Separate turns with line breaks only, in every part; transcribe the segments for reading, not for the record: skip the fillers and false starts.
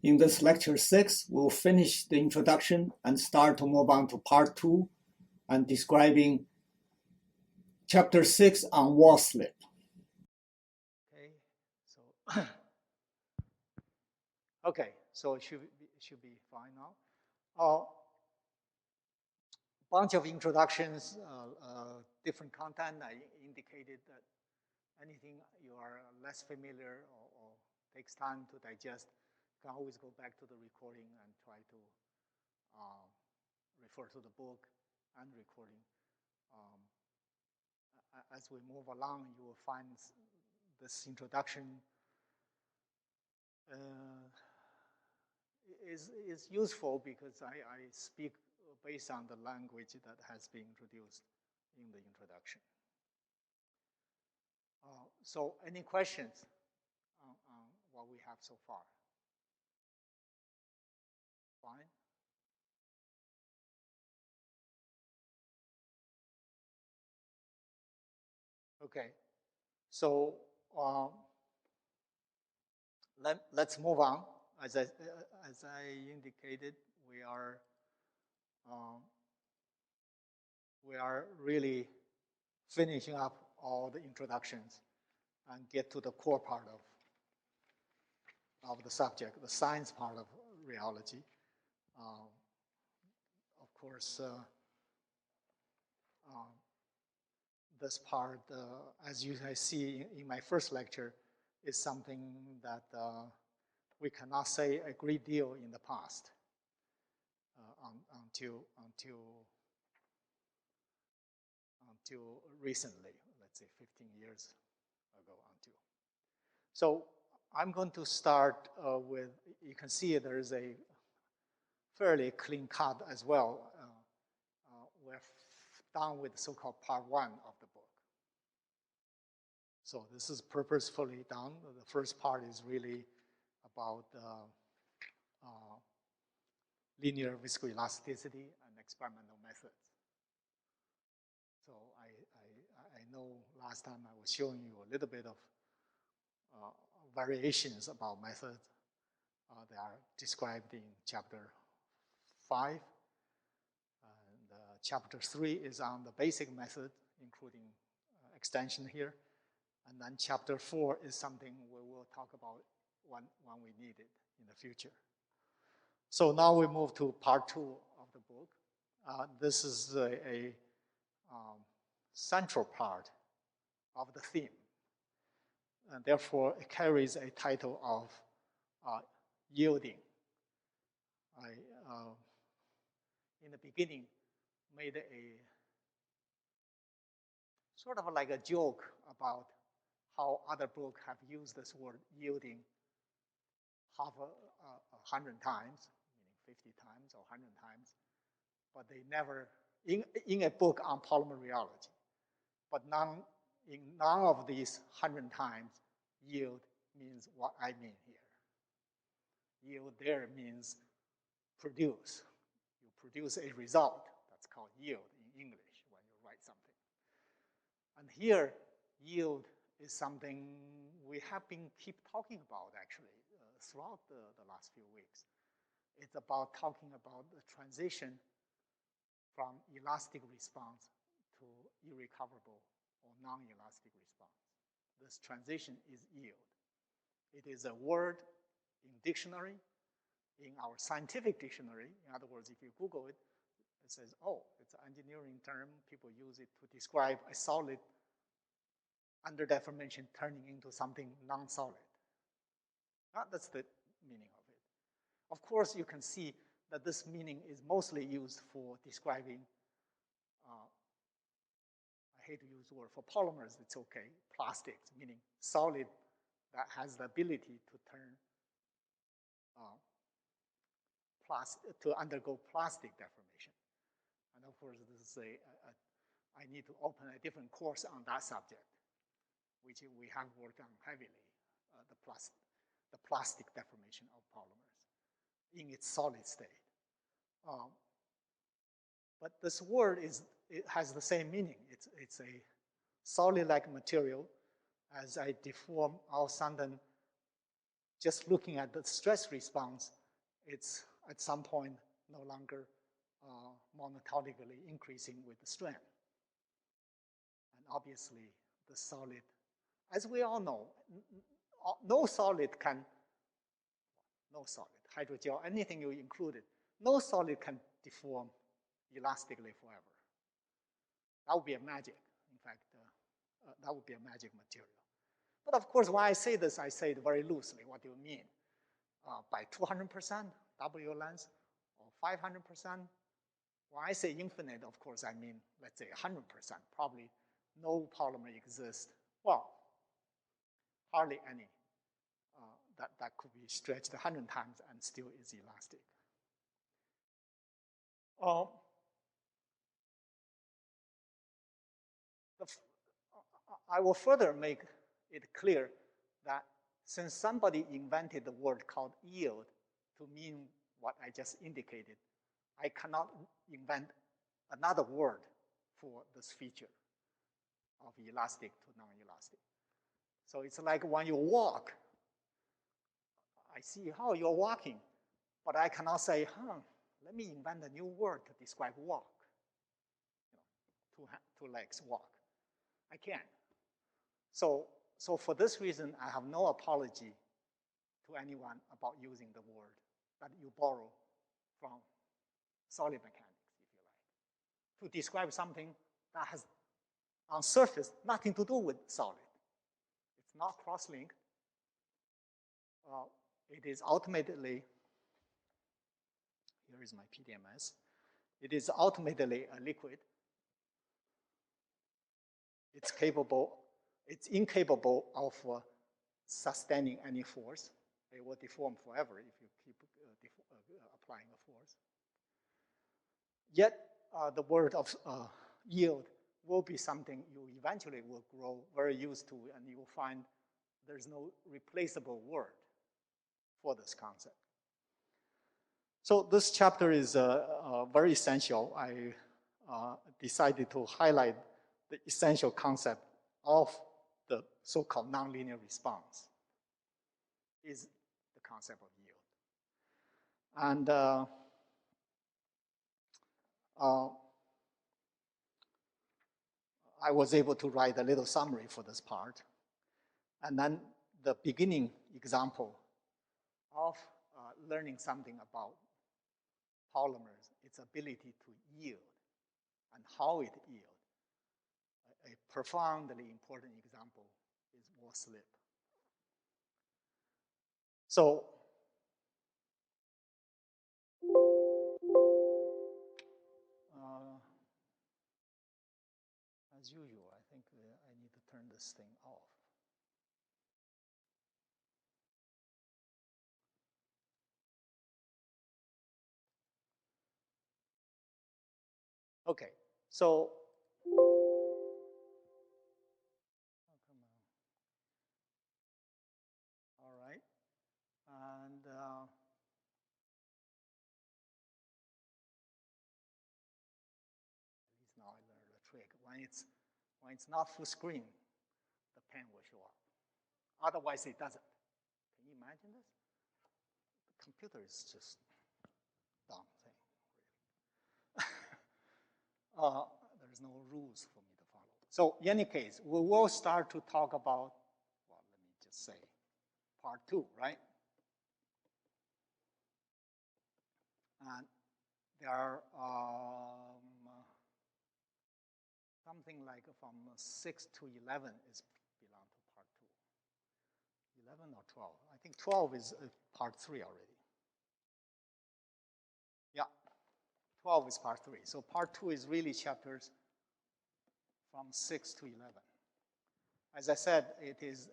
In this lecture 6, we'll finish the introduction and start to move on to part 2 and describing chapter 6 on wall slip.
Okay, so okay, so it should be fine now. Bunch of introductions, different content. I indicated that anything you are less familiar or takes time to digest, you can always go back to the recording and try to refer to the book and recording. As we move along, you will find this introduction is useful because I speak based on the language that has been introduced in the introduction. So any questions on what we have so far? Fine. Okay, so let's move on. As I indicated, we are really finishing up all the introductions and get to the core part of the subject, the science part of rheology. Of course, this part, as you guys see in my first lecture, is something that we cannot say a great deal in the past until recently, let's say 15 years ago until. So I'm going to start with, you can see there is a fairly clean cut as well. We're done with the so-called part 1 of the book. So this is purposefully done. The first part is really about linear viscoelasticity and experimental methods. So I know last time I was showing you a little bit of variations about methods. They are described in chapter 5. And chapter 3 is on the basic method, including extension here. And then chapter 4 is something we will talk about when we need it in the future. So now we move to part 2 of the book. This is a central part of the theme. And therefore, it carries a title of yielding. I, in the beginning, made a sort of like a joke about how other books have used this word yielding 100 times, meaning 50 times or 100 times, but they never, in a book on polymer rheology, but in none of these 100 times, yield means what I mean here. Yield there means produce. You produce a result. That's called yield in English when you write something. And here, yield is something we have been keep talking about actually throughout the last few weeks. It's about talking about the transition from elastic response to irrecoverable or non-elastic response. This transition is yield. It is a word in dictionary, in our scientific dictionary. In other words, if you Google it, it says, oh, it's an engineering term. People use it to describe a solid under deformation turning into something non-solid. That's the meaning of it. Of course, you can see that this meaning is mostly used for describing, I hate to use the word for polymers, it's okay, plastics, meaning solid that has the ability to turn, to undergo plastic deformation. And of course, this is I need to open a different course on that subject, which we have worked on heavily, the plastic deformation of polymers in its solid state. But this word it has the same meaning. It's a solid-like material. As I deform, all of a sudden, just looking at the stress response, it's at some point no longer monotonically increasing with the strain. And obviously, the solid, as we all know, no solid, hydrogel, anything you included, no solid can deform elastically forever. That would be a magic. In fact, that would be a magic material. But of course, when I say this, I say it very loosely. What do you mean? By 200% W length or 500%? When I say infinite, of course, I mean, let's say 100%. Probably no polymer exists. Well, hardly any that could be stretched 100 times and still is elastic. I will further make it clear that since somebody invented the word called yield to mean what I just indicated, I cannot invent another word for this feature of elastic to non-elastic. So it's like when you walk, I see how you're walking, but I cannot say, let me invent a new word to describe walk. Two legs walk. I can't. So for this reason, I have no apology to anyone about using the word that you borrow from solid mechanics, if you like, to describe something that has, on surface, nothing to do with solid. It's not cross-linked. It is ultimately, here is my PDMS. It is ultimately a liquid. It's incapable of sustaining any force. It will deform forever if you keep applying a force. Yet, the word of yield will be something you eventually will grow very used to, and you will find there's no replaceable word for this concept. So this chapter is very essential. I decided to highlight the essential concept of the so-called nonlinear response is the concept of yield. And I was able to write a little summary for this part. And then the beginning example of learning something about polymers, its ability to yield and how it yields. A profoundly important example is wall slip. So, as usual, I think I need to turn this thing off. Okay, so all right, and at least now I learned the trick. When it's not full screen, the pen will show up. Otherwise, it doesn't. Can you imagine this? The computer is just dumb thing. There's no rules for me to follow. So in any case, we will start to talk about, well, let me just say, part 2, right? And there are something like from 6 to 11 is belong to part 2. 11 or 12? I think 12 is part 3 already. Yeah, 12 is part 3. So part 2 is really chapters from 6 to 11. As I said, it is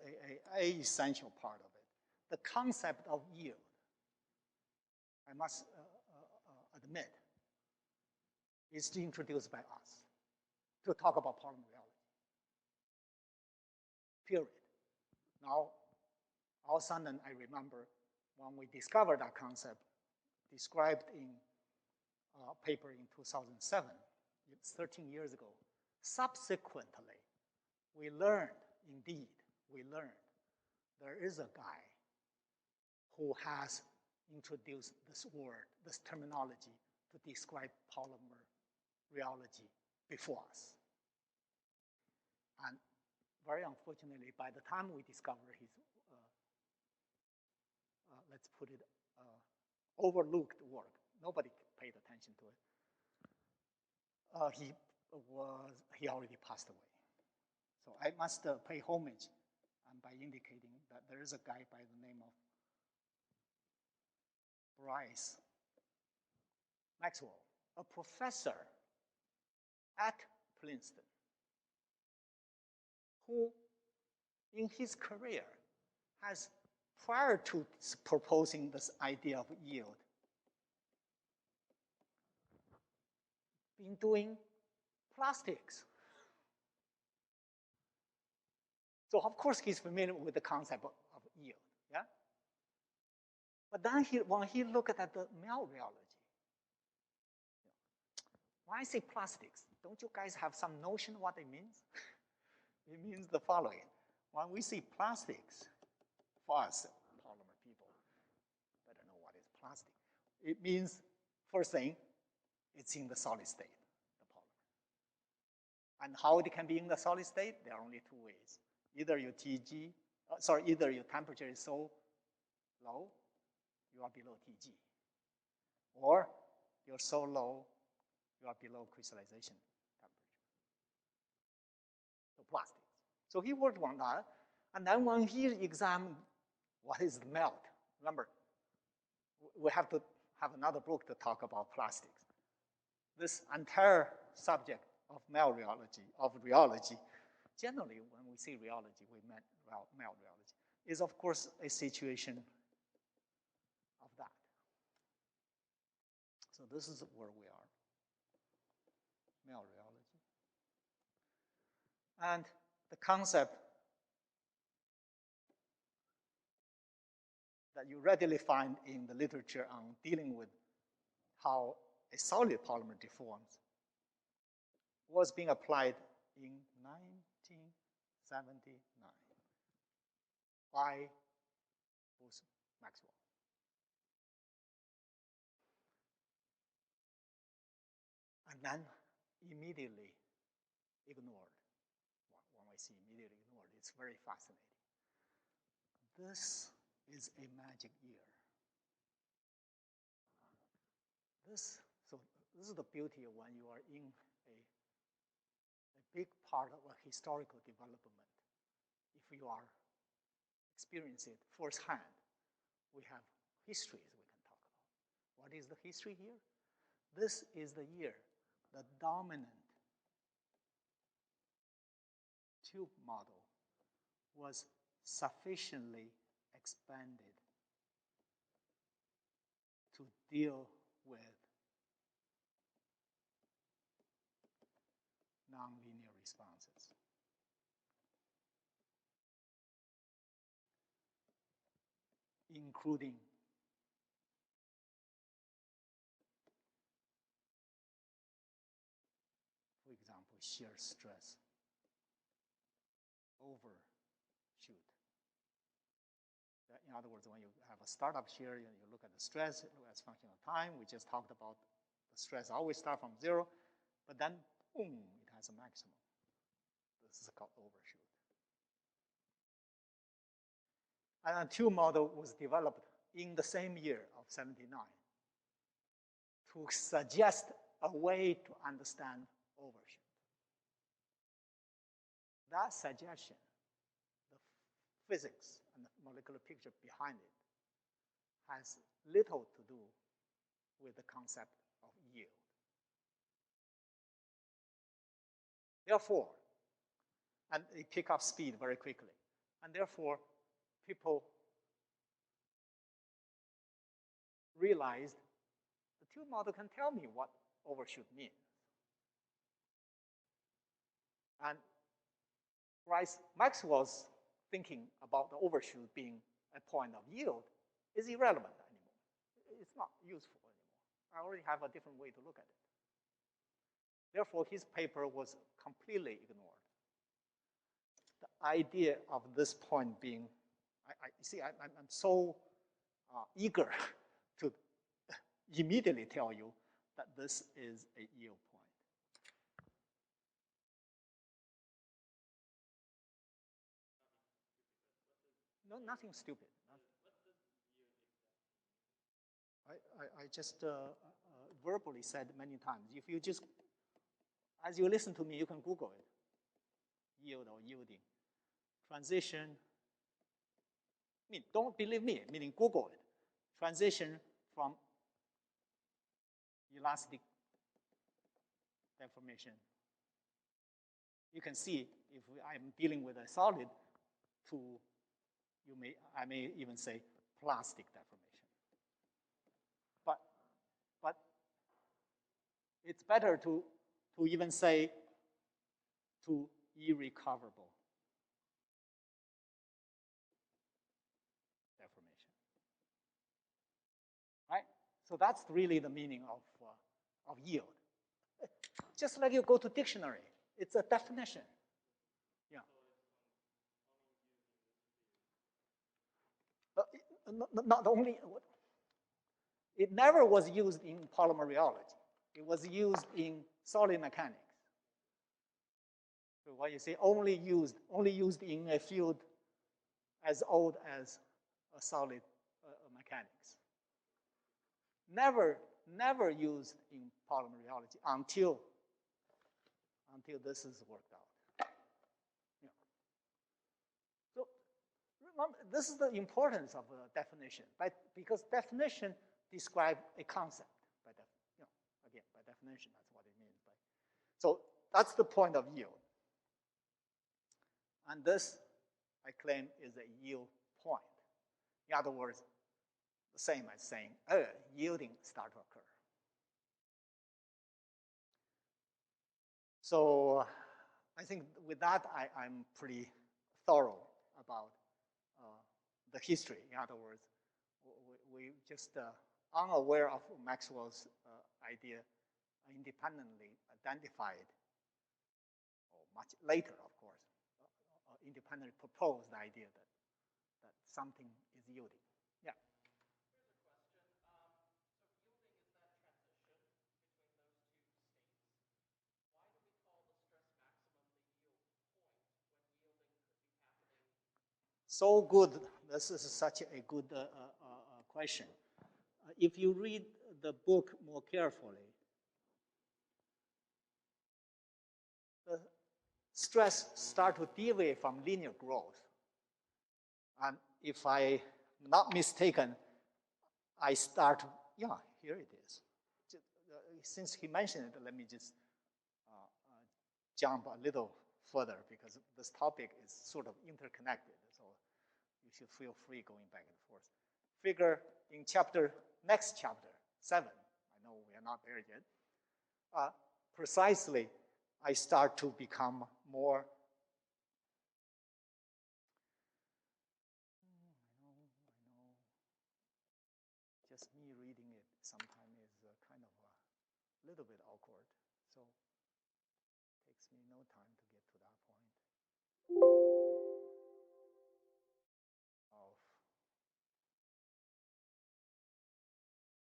a essential part of it. The concept of yield, I must admit, is introduced by us to talk about polymer rheology. Period. Now, all of a sudden, I remember when we discovered that concept, described in a paper in 2007, it's 13 years ago. Subsequently, we learned, indeed, there is a guy who has introduced this word, this terminology to describe polymer rheology before us. And very unfortunately, by the time we discover his, let's put it, overlooked work, nobody paid attention to it. He already passed away. So I must pay homage and by indicating that there is a guy by the name of Bryce Maxwell, a professor at Princeton, who in his career has, prior to proposing this idea of yield, been doing plastics. So of course he's familiar with the concept of yield, yeah? But then when he looked at the melt rheology, when I say plastics, don't you guys have some notion what it means? It means the following. When we say plastics, for us, polymer people, better know what is plastic. It means, first thing, it's in the solid state, the polymer. And how it can be in the solid state? There are only two ways. Either your either your temperature is so low, you are below TG. Or you're so low, you are below crystallization temperature. So plastics. So he worked on that. And then when he examined what is the melt, remember, we have to have another book to talk about plastics. This entire subject of melt rheology, generally when we say rheology, we meant melt rheology, is of course a situation of that. So this is where we are, melt rheology. And the concept that you readily find in the literature on dealing with how a solid polymer deforms was being applied in 1979 by Bruce Maxwell. And then immediately ignored. When I say immediately ignored, it's very fascinating. This is a magic year. This is the beauty of when you are in a big part of a historical development. If you are experiencing it firsthand, we have histories we can talk about. What is the history here? This is the year the dominant tube model was sufficiently expanded to deal with nonlinear responses. Including for example, shear stress overshoot. In other words, when you have a startup shear, you look at the stress as a function of time. We just talked about the stress always start from 0, but then, boom, it has a maximum. This is called overshoot. And a tube model was developed in the same year of 79 to suggest a way to understand overshoot. That suggestion, the physics and the molecular picture behind it, has little to do with the concept of yield. Therefore, and it pick up speed very quickly, and therefore people realized the tube model can tell me what overshoot means. And Bryce Maxwell's thinking about the overshoot being a point of yield is irrelevant anymore. It's not useful anymore. I already have a different way to look at it. Therefore, his paper was completely ignored. The idea of this point being, I'm so eager to immediately tell you that this is a yield point. No, nothing stupid. I just verbally said many times. If you just, as you listen to me, you can Google it. Yield or yielding. Transition. I mean, don't believe me, meaning Google it. Transition from elastic deformation. You can see if I'm dealing with a solid to, I may even say plastic deformation. But it's better to even say to irrecoverable deformation. Right? So that's really the meaning of yield. Just like you go to dictionary, it's a definition. Yeah. Not only, it never was used in polymer rheology. It was used in solid mechanics. So what you say, only used in a field as old as solid mechanics. Never used in polymer rheology until this is worked out. Yeah. So remember, this is the importance of a definition, because definition describes a concept. Again, by definition, that's what it means. So that's the point of yield. And this, I claim, is a yield point. In other words, the same as saying, yielding start to occur. So I think with that, I'm pretty thorough about the history. In other words, we just unaware of Maxwell's idea, independently identified, or much later, of course, independently proposed the idea that something is yielding. Yeah.
Here's a question. So yielding is that transition between those two states. Why do we call the stress maximum the yield point when yielding could be happening?
So good. This is such a good question. If you read the book more carefully, the stress start to deviate from linear growth. And if I'm not mistaken, I start, yeah, here it is. Since he mentioned it, let me just jump a little further, because this topic is sort of interconnected. So you should feel free going back and forth. Figure in next chapter, 7, I know we are not there yet, precisely I start to become more, I know, just me reading it sometimes is kind of a little bit awkward, so it takes me no time to get to that point.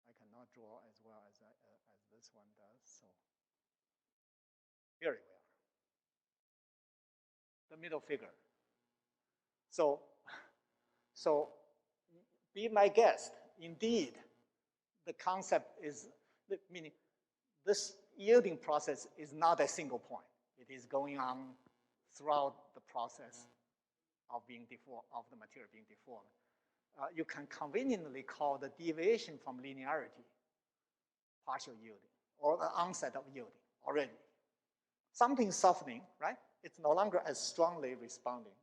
I cannot draw as well as this one does, so here we are. The middle figure. So be my guest. Indeed, the concept is, meaning this yielding process is not a single point. It is going on throughout the process of the material being deformed. You can conveniently call the deviation from linearity partial yielding, or the onset of yielding already. Something softening, right? It's no longer as strongly responding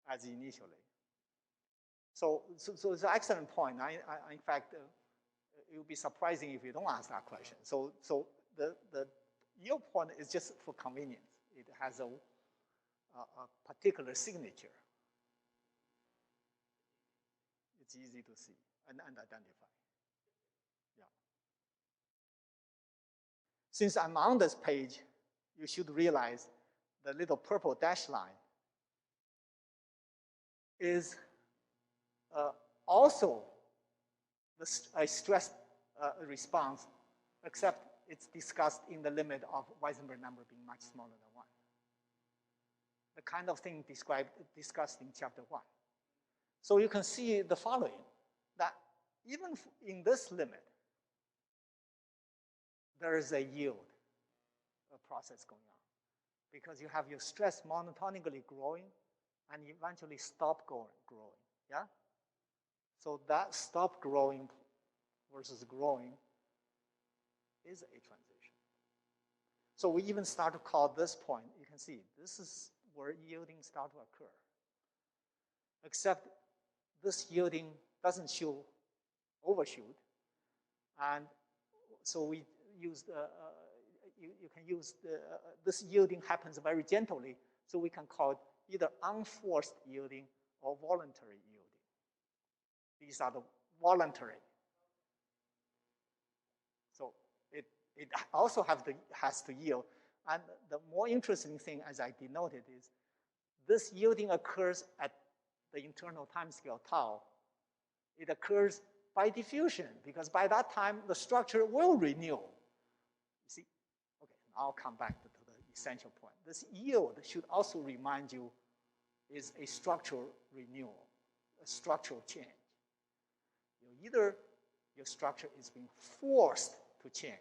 as initially. So it's an excellent point. In fact, it would be surprising if you don't ask that question. So the yield point is just for convenience. It has a particular signature. It's easy to see and identify. Yeah. Since I'm on this page, you should realize the little purple dash line is also a stress response, except it's discussed in the limit of Weisenberg number being much smaller than 1. The kind of thing discussed in chapter 1. So you can see the following, that even in this limit, there is a yield process going on, because you have your stress monotonically growing and eventually stop growing, yeah? So that stop growing versus growing is a transition. So we even start to call this point, you can see, this is where yielding starts to occur. Except this yielding doesn't overshoot. And so we use you can use this yielding happens very gently, so we can call it either unforced yielding or voluntary yielding. These are the voluntary. So it also has to yield. And the more interesting thing, as I denoted, is this yielding occurs at the internal timescale tau. It occurs by diffusion, because by that time, the structure will renew. You see? Okay, I'll come back to the essential point. This yield should also remind you is a structural renewal, a structural change. Either your structure is being forced to change,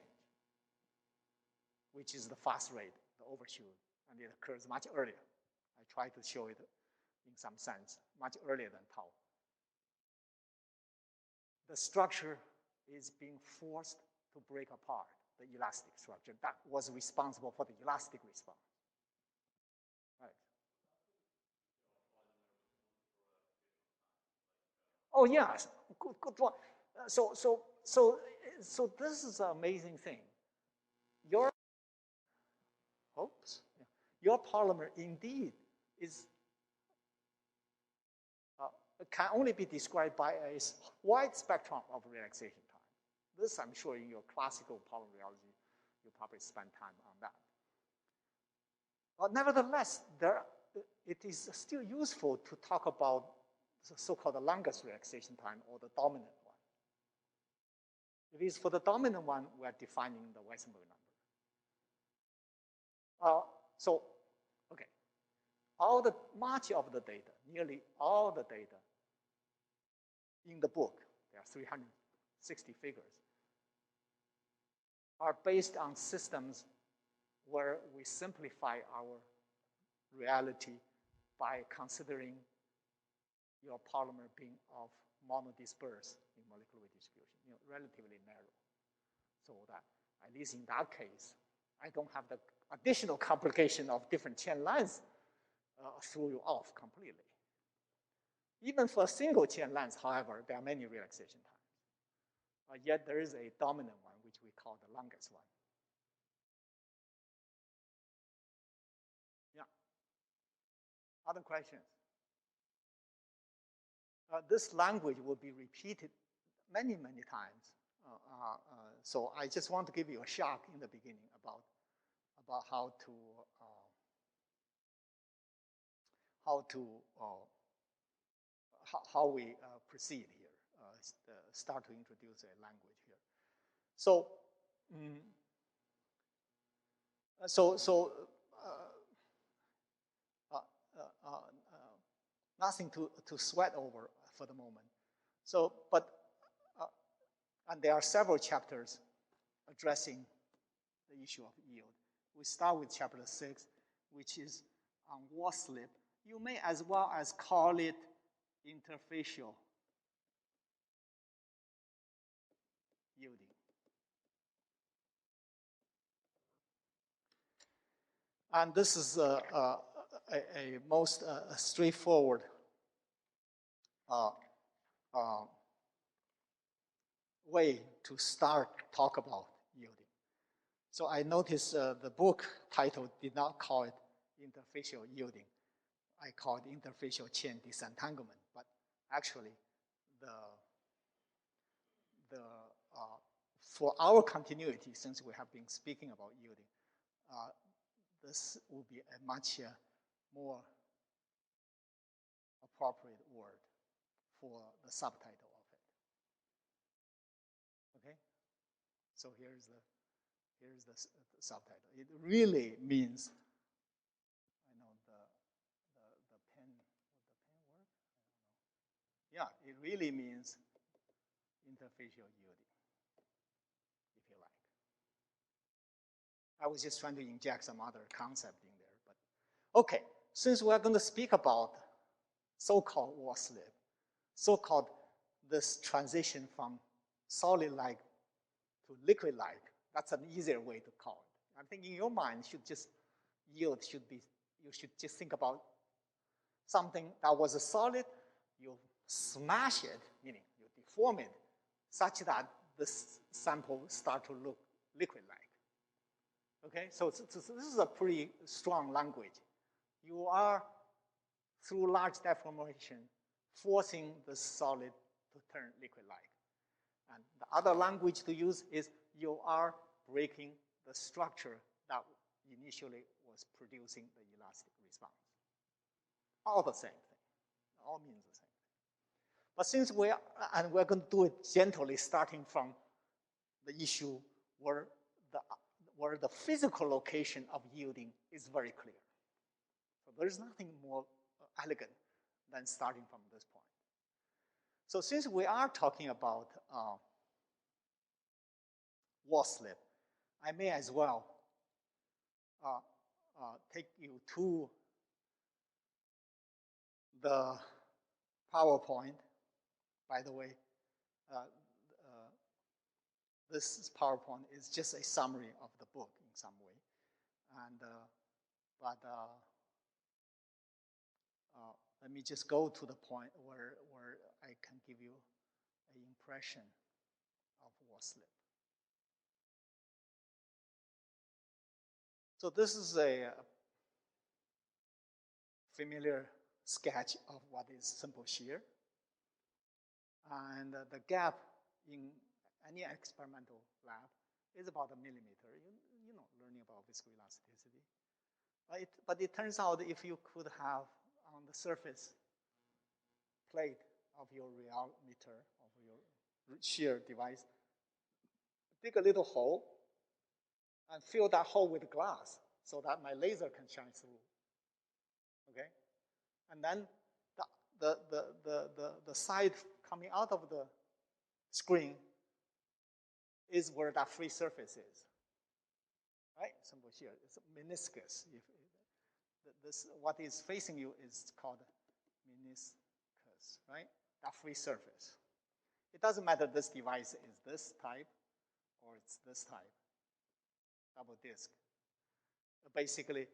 which is the fast rate, the overshoot, and it occurs much earlier. I try to show it in some sense, much earlier than tau. The structure is being forced to break apart, the elastic structure. That was responsible for the elastic response. Right. Oh, yes, good one. So this is an amazing thing. Your polymer indeed can only be described by a wide spectrum of relaxation time. This, I'm sure, in your classical polymer rheology, you probably spend time on that. But nevertheless, it is still useful to talk about the so-called longest relaxation time, or the dominant one. It is for the dominant one we are defining the Weisenberg number. Okay, much of the data, nearly all the data in the book, there are 360 figures, are based on systems where we simplify our reality by considering your polymer being of monodisperse in molecular distribution, relatively narrow. So that, at least in that case, I don't have the additional complication of different chain lengths throw you off completely. Even for a single chain length, however, there are many relaxation times. Yet there is a dominant one, which we call the longest one. Yeah. Other questions? This language will be repeated many, many times. So I just want to give you a shock in the beginning about how we proceed here, start to introduce a language here. So, nothing to sweat over for the moment. So, and there are several chapters addressing the issue of yield. We start with chapter 6, which is on wall slip. You may as well as call it interfacial yielding. And this is a most straightforward way to start talk about yielding. So I noticed the book title did not call it interfacial yielding. I call it interfacial chain disentanglement, but actually for our continuity, since we have been speaking about yielding, this will be a much more appropriate word for the subtitle. So here's the subtitle. It really means, I know the pen, would the pen work? I don't know. Yeah, it really means interfacial yielding, if you like. I was just trying to inject some other concept in there, but okay. Since we're going to speak about so-called wall slip, so-called this transition from solid-like to liquid-like, that's an easier way to call it. I think in your mind, yield should be, you should just think about something that was a solid, you smash it, meaning you deform it, such that this sample start to look liquid-like. Okay, so this is a pretty strong language. You are, through large deformation, forcing the solid to turn liquid-like. And the other language to use is you are breaking the structure that initially was producing the elastic response. All the same thing. All means the same thing. But since we're going to do it gently, starting from the issue where the physical location of yielding is very clear. So there's nothing more elegant than starting from this point. So since we are talking about wall slip, I may as well take you to the PowerPoint. By the way, this PowerPoint is just a summary of the book in some way. And, let me just go to the point where I can give you an impression of wall slip. So this is a familiar sketch of what is simple shear. And the gap in any experimental lab is about 1 millimeter. You know, learning about viscoelasticity. But it turns out if you could have on the surface plate of your rheometer, of your shear device, dig a little hole and fill that hole with glass so that my laser can shine through. Okay? And then the side coming out of the screen is where that free surface is. Right? Simple shear. It's a meniscus. What is facing you is called meniscus, right? That free surface. It doesn't matter this device is this type or it's this type, double disc. Basically,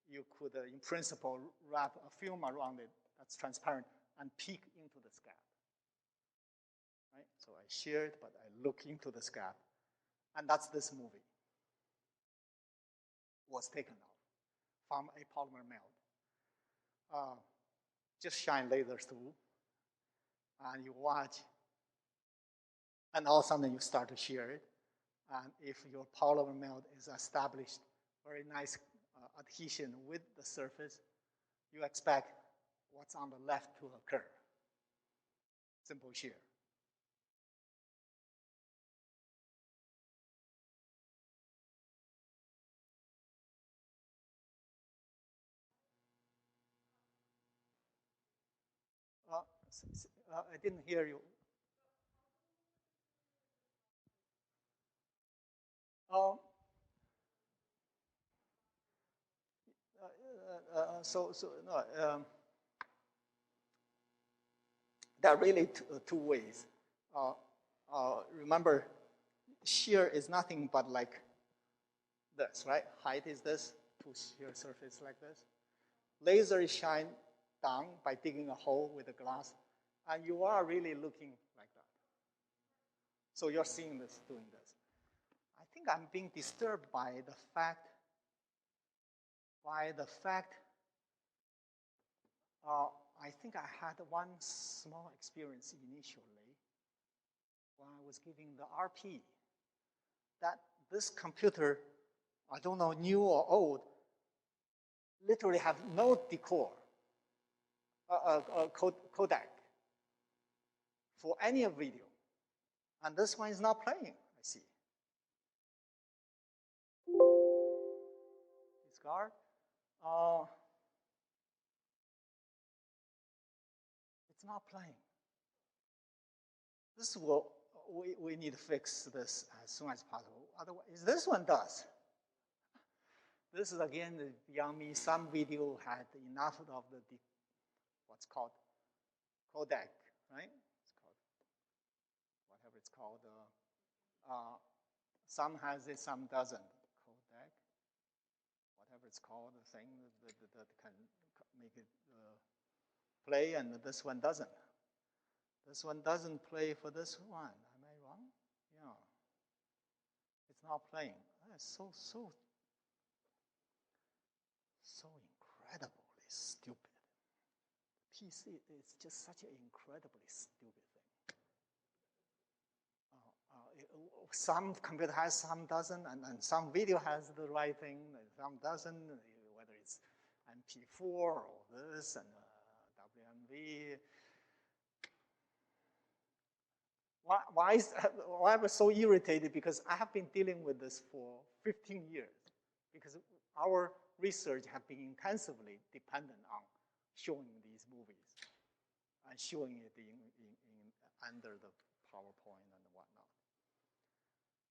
you could, in principle, wrap a film around it that's transparent and peek into the scab. Right? So I shear it, but I look into the scab. And that's this movie. Was taken off from a polymer melt. Just shine lasers through, and you watch, and all of a sudden you start to shear it. And if your polymer melt is established, very nice adhesion with the surface, you expect what's on the left to occur. Simple shear. I didn't hear you. There are really two ways. Remember, shear is nothing but like this, right? Height is this, to shear surface like this. Laser is shine down by digging a hole with a glass, and you are really looking like that. So you're seeing this, doing this. I think I'm being disturbed by the fact I think I had one small experience initially when I was giving the RP, that this computer, I don't know, new or old, literally have no decor, codec for any video. And this one is not playing, I see. discard. It's not playing. This will, we need to fix this as soon as possible. Otherwise, this one does. This is again beyond me. Some video had enough of the what's called codec, right? It's called whatever it's called. Some has it, some doesn't. Codec, whatever it's called, the thing that can make it play, and this one doesn't. This one doesn't play for this one. Am I wrong? Yeah. It's not playing. That's so incredibly stupid. PC is just such an incredibly stupid thing. Some computer has, some doesn't, and some video has the right thing, and some doesn't, whether it's MP4 or this and WMV. Why I was so irritated? Because I have been dealing with this for 15 years. Because our research have been intensively dependent on showing these movies and showing it under the PowerPoint and whatnot.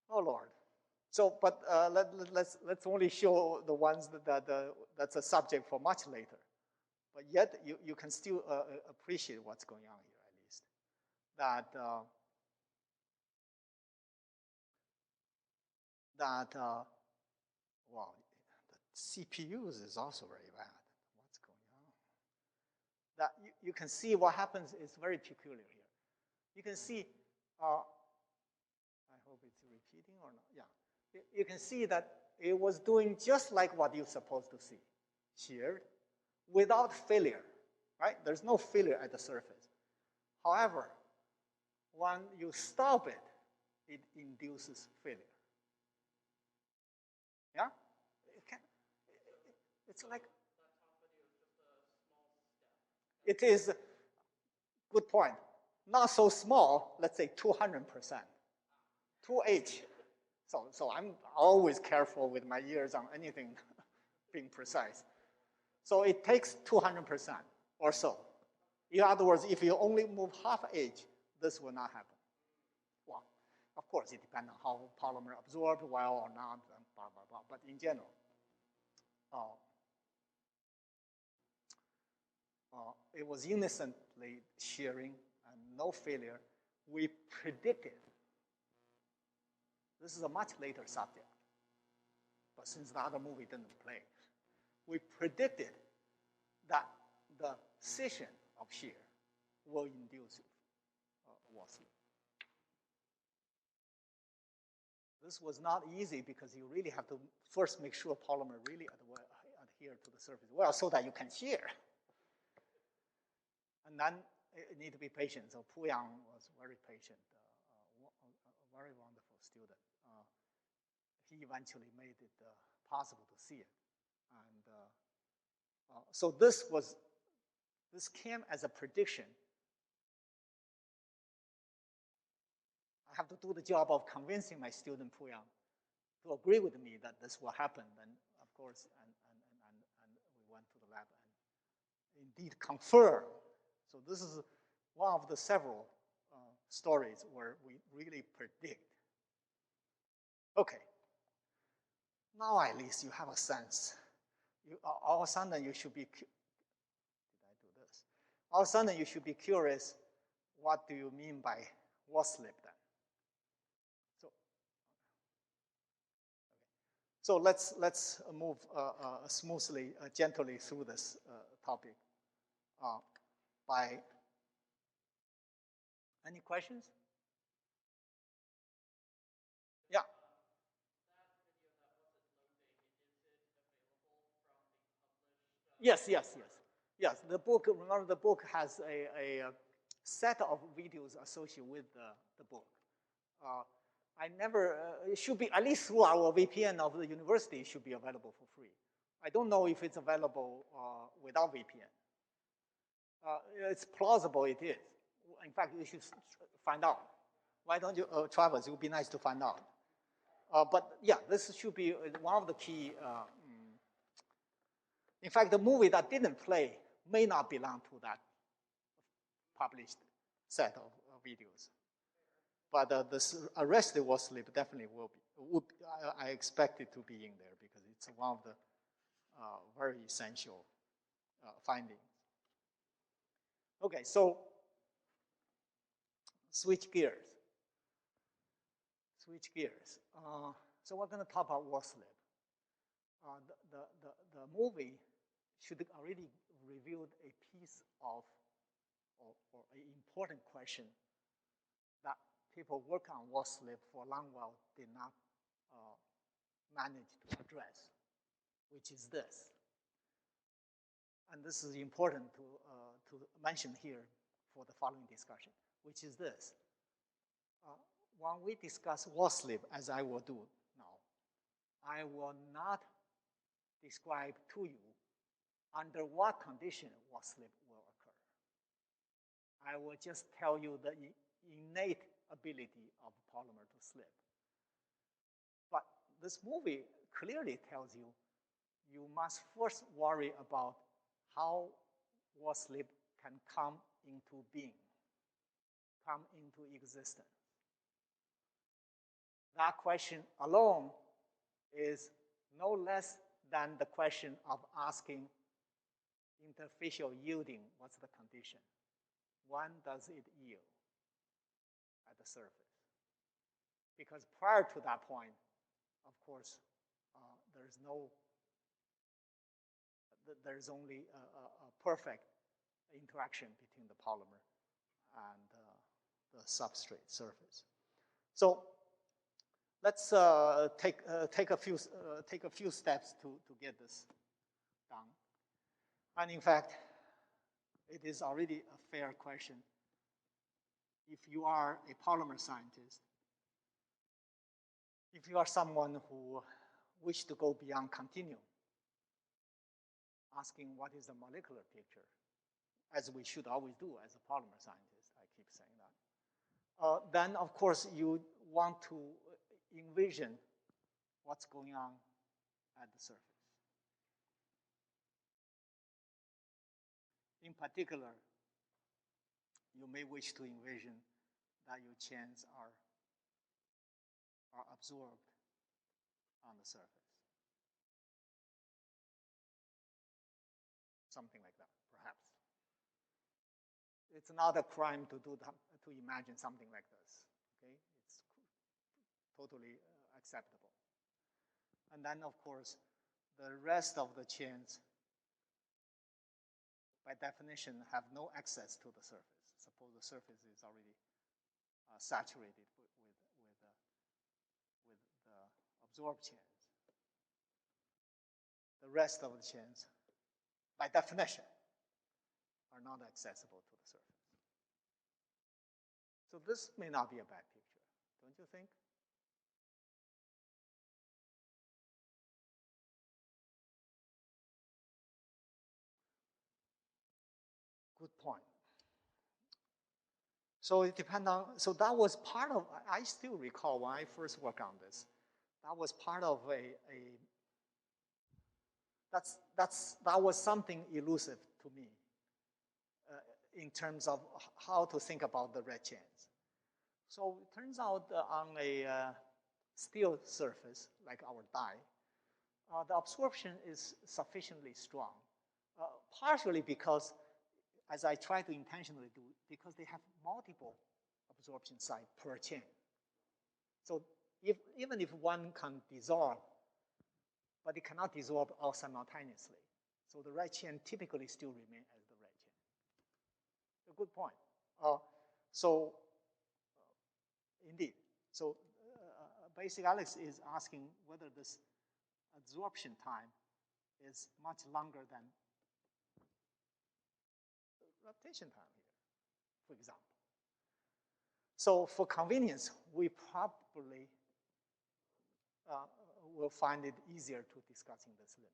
Oh Lord! So, but let's only show the ones that's a subject for much later. But yet you can still appreciate what's going on here at least. Wow, the CPUs is also very bad. What's going on? That you can see what happens is very peculiar here. You can see, I hope it's repeating or not. Yeah, you can see that it was doing just like what you're supposed to see, sheared, without failure, right? There's no failure at the surface. However, when you stop it, it induces failure. Yeah? It's like, it is, good point. Not so small, let's say 200%, 2H. So I'm always careful with my ears on anything being precise. So it takes 200% or so. In other words, if you only move half H, this will not happen. Well, of course, it depends on how polymer absorbed well or not, and blah, blah, blah. But in general, it was innocently shearing and no failure. We predicted. This is a much later subject, but since the other movie didn't play, we predicted that the scission of shear will induce wall slip. This was not easy because you really have to first make sure polymer really adhere to the surface well so that you can shear. And then you need to be patient. So Puyang was very patient, a very wonderful student. He eventually made it possible to see it. And so this came as a prediction. I have to do the job of convincing my student Puyang to agree with me that this will happen. And of course, and we went to the lab and indeed confirmed. So this is one of the several stories where we really predict. Okay. Now at least you have a sense. All of a sudden you should be, did I do this? All of a sudden you should be curious, what do you mean by wall slip then? So let's move smoothly, gently through this topic. By any questions? Yeah. Yes. Yes, the book, remember the book has a set of videos associated with the book. I never, it should be, at least through our VPN of the university, it should be available for free. I don't know if it's available without VPN. It's plausible it is. In fact, you should find out. Why don't you, Travis, it would be nice to find out. But yeah, this should be one of the key In fact, the movie that didn't play may not belong to that published set of videos. But the arrested was slip definitely will be. I expect it to be in there because it's one of the very essential findings. Okay, so switch gears. So we're going to talk about wall slip. The movie should already revealed a piece of or an important question that people work on wall slip for a long while did not manage to address, which is this. And this is important to mention here for the following discussion, which is this. When we discuss wall slip, as I will do now, I will not describe to you under what condition wall slip will occur. I will just tell you the innate ability of polymer to slip. But this movie clearly tells you you must first worry about how wall slip can come into being, come into existence. That question alone is no less than the question of asking interfacial yielding, what's the condition? When does it yield at the surface? Because prior to that point, of course, there's only a perfect interaction between the polymer and the substrate surface. So let's take a few steps to get this done. And in fact, it is already a fair question. If you are a polymer scientist, if you are someone who wishes to go beyond continuum, asking what is the molecular picture, as we should always do as a polymer scientist, I keep saying that, then of course you want to envision what's going on at the surface. In particular, you may wish to envision that your chains are absorbed on the surface. Something like that, perhaps. It's not a crime to do that, to imagine something like this. Okay, it's totally acceptable. And then, of course, the rest of the chains, by definition, have no access to the surface. Suppose the surface is already saturated with the absorbed chains. The rest of the chains, by definition, are not accessible to the surface. So this may not be a bad picture, don't you think? Good point. So it depends on, so that was part of, I still recall when I first worked on this, that was part of that was something elusive to me in terms of how to think about the red chains. So it turns out on a steel surface, like our die, the absorption is sufficiently strong, partially because, as I try to intentionally do, because they have multiple absorption sites per chain. So even if one can dissolve, but it cannot dissolve all simultaneously. So the red chain typically still remains as the red chain. A good point. Indeed. So basic Alex is asking whether this absorption time is much longer than rotation time here, for example. So for convenience, we probably will find it easier to discuss in this limit.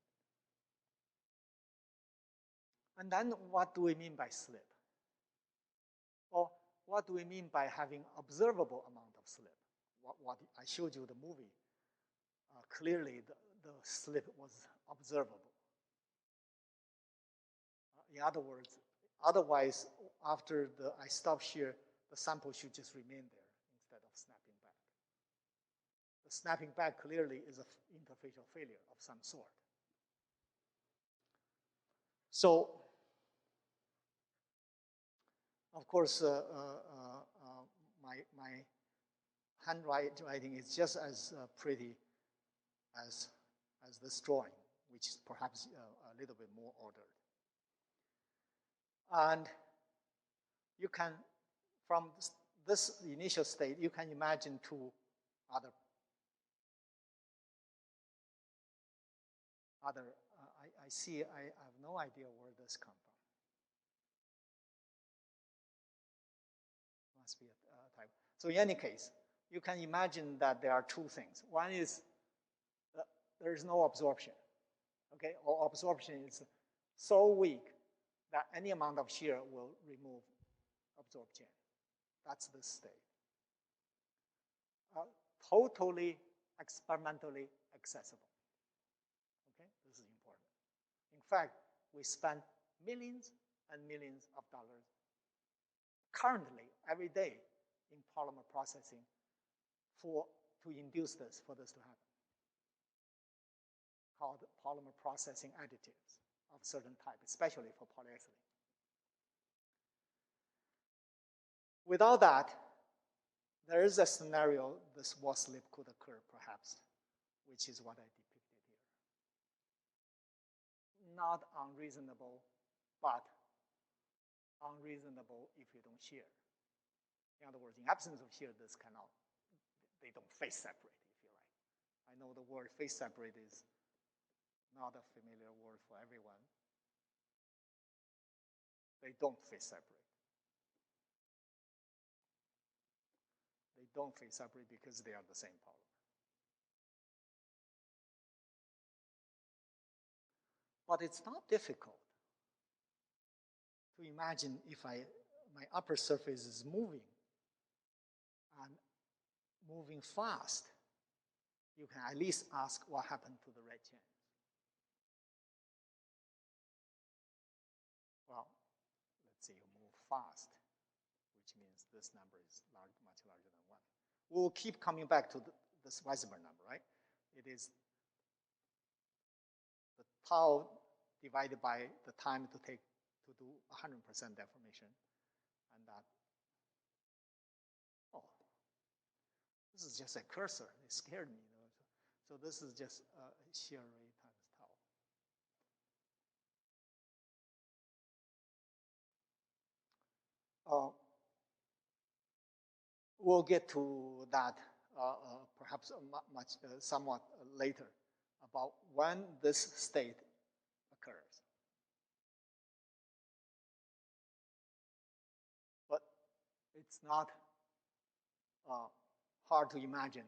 And then what do we mean by slip? Or what do we mean by having observable amount of slip? What I showed you the movie, clearly the slip was observable. In other words, otherwise, after I stop shear, the sample should just remain there instead of snapping back. The snapping back clearly is an interfacial failure of some sort. So, of course, my handwriting is just as pretty as this drawing, which is perhaps a little bit more ordered. And you can, from this initial state, you can imagine two other I see, I have no idea where this comes from. Must be a type. So in any case, you can imagine that there are two things. One is there is no absorption, okay? Or absorption is so weak that any amount of shear will remove absorption. That's the state. Totally experimentally accessible. Okay, this is important. In fact, we spend millions and millions of dollars currently every day in polymer processing to induce this, for this to happen, called polymer processing additives of certain type, especially for polyethylene. Without that, there is a scenario this wall slip could occur, perhaps, which is what I depicted here. Not unreasonable, but unreasonable if you don't shear. In other words, in absence of shear, this cannot, they don't phase separate, if you like. I know the word phase separate is not a familiar word for everyone. They don't phase separate. They don't phase separate because they are the same polymer. But it's not difficult to imagine if my upper surface is moving and moving fast, you can at least ask what happened to the red chain. Well, let's say you move fast, which means this number is much larger than 1. We'll keep coming back to this Weissenberg number, right? It is the tau divided by the time to take to do 100% deformation. And that, oh, this is just a cursor. It scared me. You know? So this is just shear rate times tau. We'll get to that perhaps somewhat later about when this state occurs. But it's not hard to imagine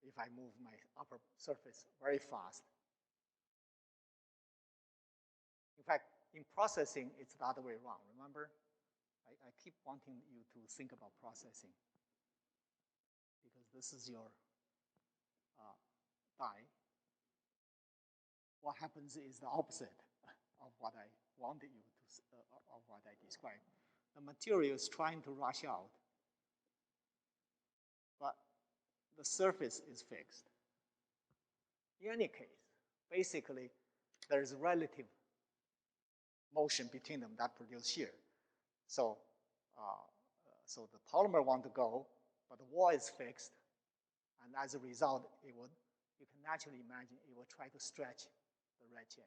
if I move my upper surface very fast. In fact, in processing, it's the other way around. Remember? I keep wanting you to think about processing because this is your die. What happens is the opposite of what I wanted you to, of what I described. The material is trying to rush out, but the surface is fixed. In any case, basically, there is relative motion between them that produce shear. So, so the polymer wants to go, but the wall is fixed, and as a result, you can naturally imagine it will try to stretch the red chain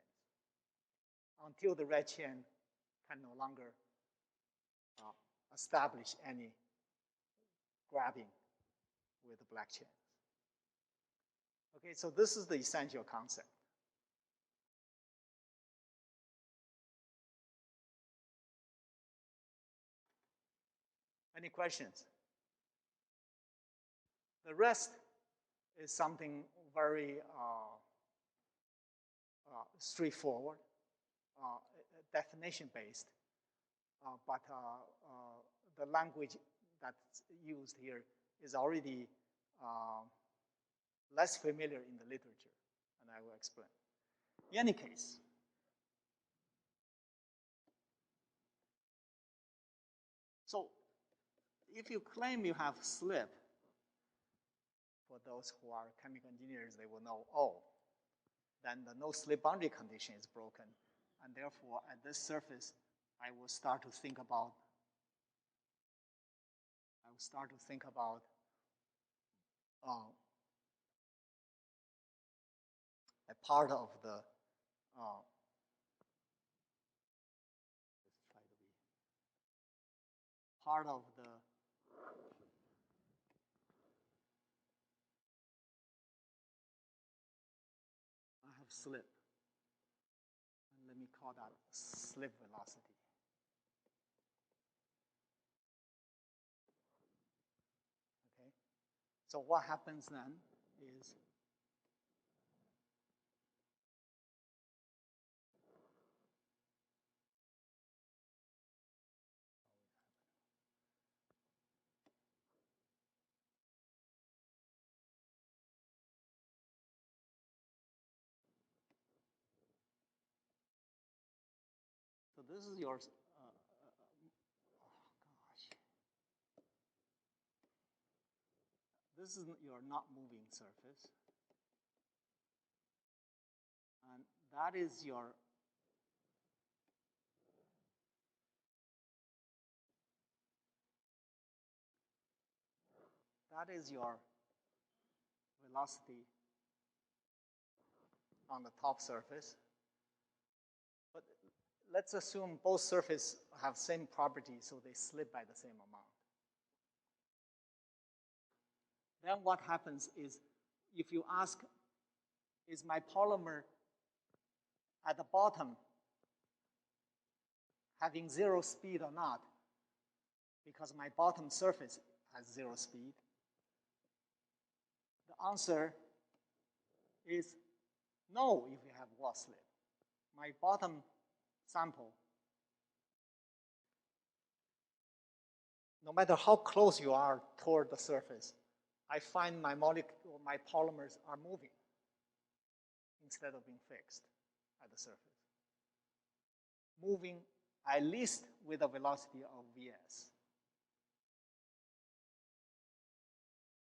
until the red chain can no longer establish any grabbing with the black chain. Okay, so this is the essential concept. Any questions? The rest is something very straightforward, definition-based, but the language that's used here is already less familiar in the literature, and I will explain. In any case, if you claim you have slip, for those who are chemical engineers, they will know, oh, then the no slip boundary condition is broken. And therefore, at this surface, I will start to think about a part of the I have slip. And let me call that slip velocity. Okay. So what happens then is so this is your this is your not moving surface, and that is your velocity on the top surface. But let's assume both surfaces have same property, so they slip by the same amount. Then what happens is, if you ask, is my polymer at the bottom having zero speed or not, because my bottom surface has zero speed, the answer is no if you have wall slip. My bottom sample, no matter how close you are toward the surface, I find my polymers are moving instead of being fixed at the surface. Moving at least with a velocity of Vs.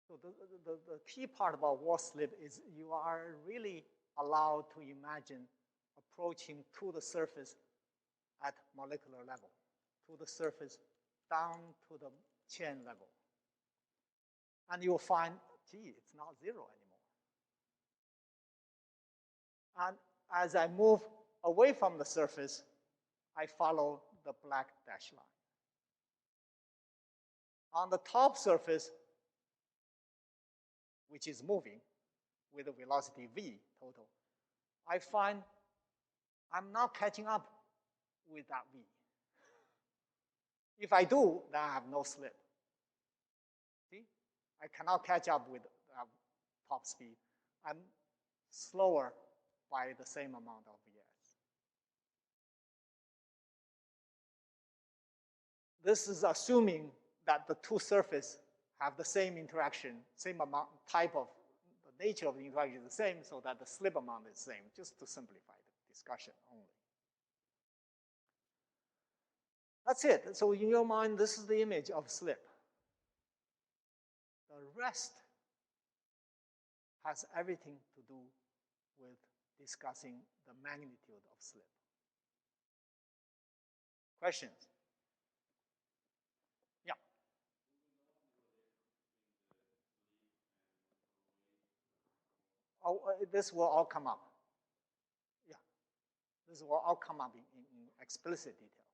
So the key part about wall slip is you are really allowed to imagine approaching to the surface at molecular level, to the surface down to the chain level. And you'll find, gee, it's not zero anymore. And as I move away from the surface, I follow the black dashed line. On the top surface, which is moving with a velocity v total, I find I'm not catching up with that v. If I do, then I have no slip. See? I cannot catch up with top speed. I'm slower by the same amount of Vs. This is assuming that the two surfaces have the same interaction, same amount, type of, the nature of the interaction is the same, so that the slip amount is the same, just to simplify the discussion only. That's it. So in your mind, this is the image of slip. The rest has everything to do with discussing the magnitude of slip. Questions? Yeah. Oh, this will all come up. Yeah. This will all come up in explicit detail.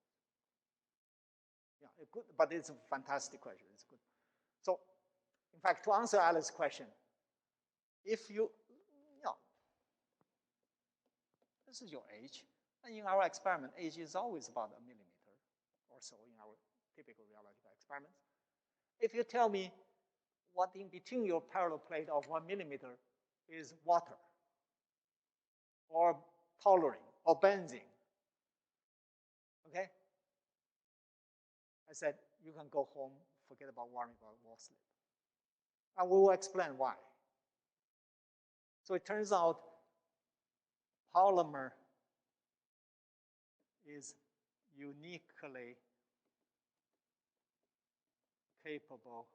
Yeah, good, but it's a fantastic question. It's good. So, in fact, to answer Alice's question, if you, this is your age, and in our experiment, age is always about a millimeter or so in our typical rheological experiments. If you tell me what in between your parallel plate of 1 millimeter is water, or toluene, or benzene, okay? I said, you can go home, forget about worrying about wall slip. And we will explain why. So it turns out polymer is uniquely capable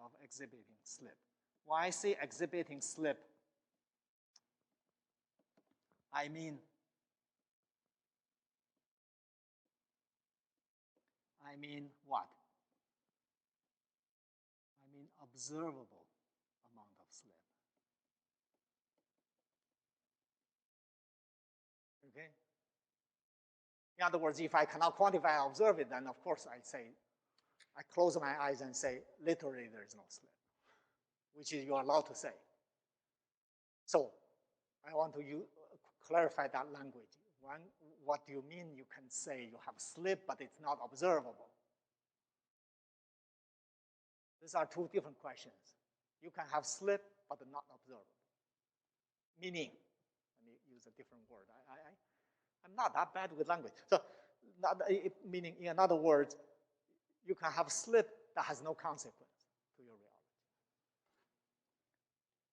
of exhibiting slip. When I say exhibiting slip, I mean what? I mean observable amount of slip. Okay? In other words, if I cannot quantify and observe it, then of course I close my eyes and say, literally there is no slip, which is you're allowed to say. So I want to clarify that language. What do you mean you can say you have slip, but it's not observable? These are two different questions. You can have slip, but not observable. Meaning, let me use a different word. I'm not that bad with language. So, meaning, in other words, you can have slip that has no consequence to your reality.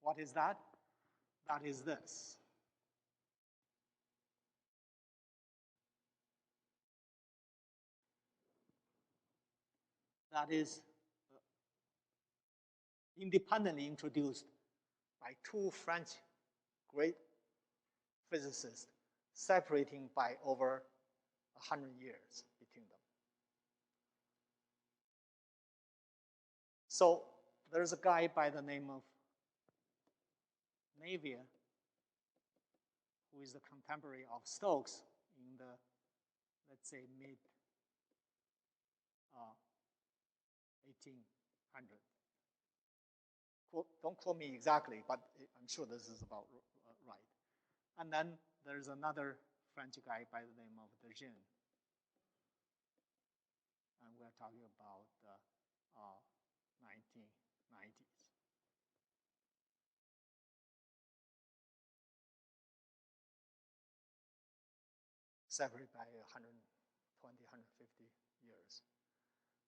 What is that? That is this. That is independently introduced by two French great physicists, separating by over 100 years between them. So there's a guy by the name of Navier, who is the contemporary of Stokes in the, let's say, mid 1800. Don't quote me exactly, but I'm sure this is about right. And then there's another French guy by the name of Dejean. And we're talking about the 1990s. Separated by 120, 150 years.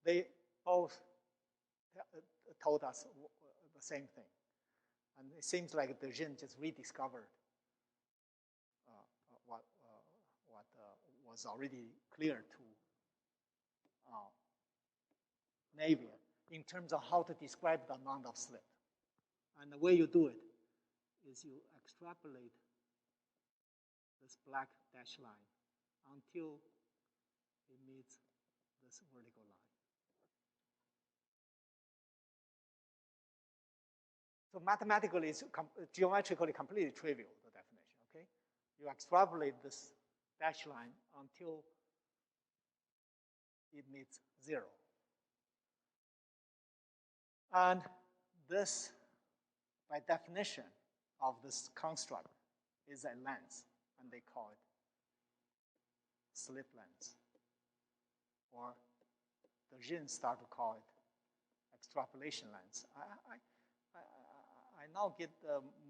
They both told us the same thing. And it seems like Dejean just rediscovered what was already clear to Navier in terms of how to describe the amount of slip. And the way you do it is you extrapolate this black dashed line until it meets this vertical line. So mathematically, it's geometrically completely trivial, the definition, okay? You extrapolate this dashed line until it meets 0. And this, by definition of this construct, is a lens, and they call it slip lens. Or Dejean started to call it extrapolation lens. I now get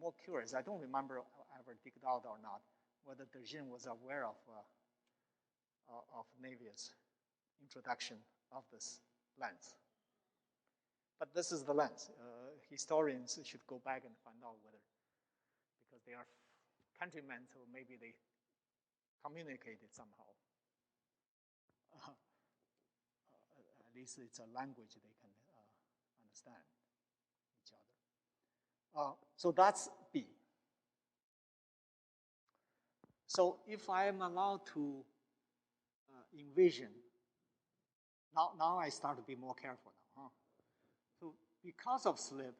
more curious. I don't remember ever digged out or not whether Dejean was aware of Navier's introduction of this lens. But this is the lens. Historians should go back and find out whether, because they are countrymen, so maybe they communicated somehow. At least it's a language they can understand each other. So that's B. So if I am allowed to envision, now I start to be more careful now. Huh? So because of slip,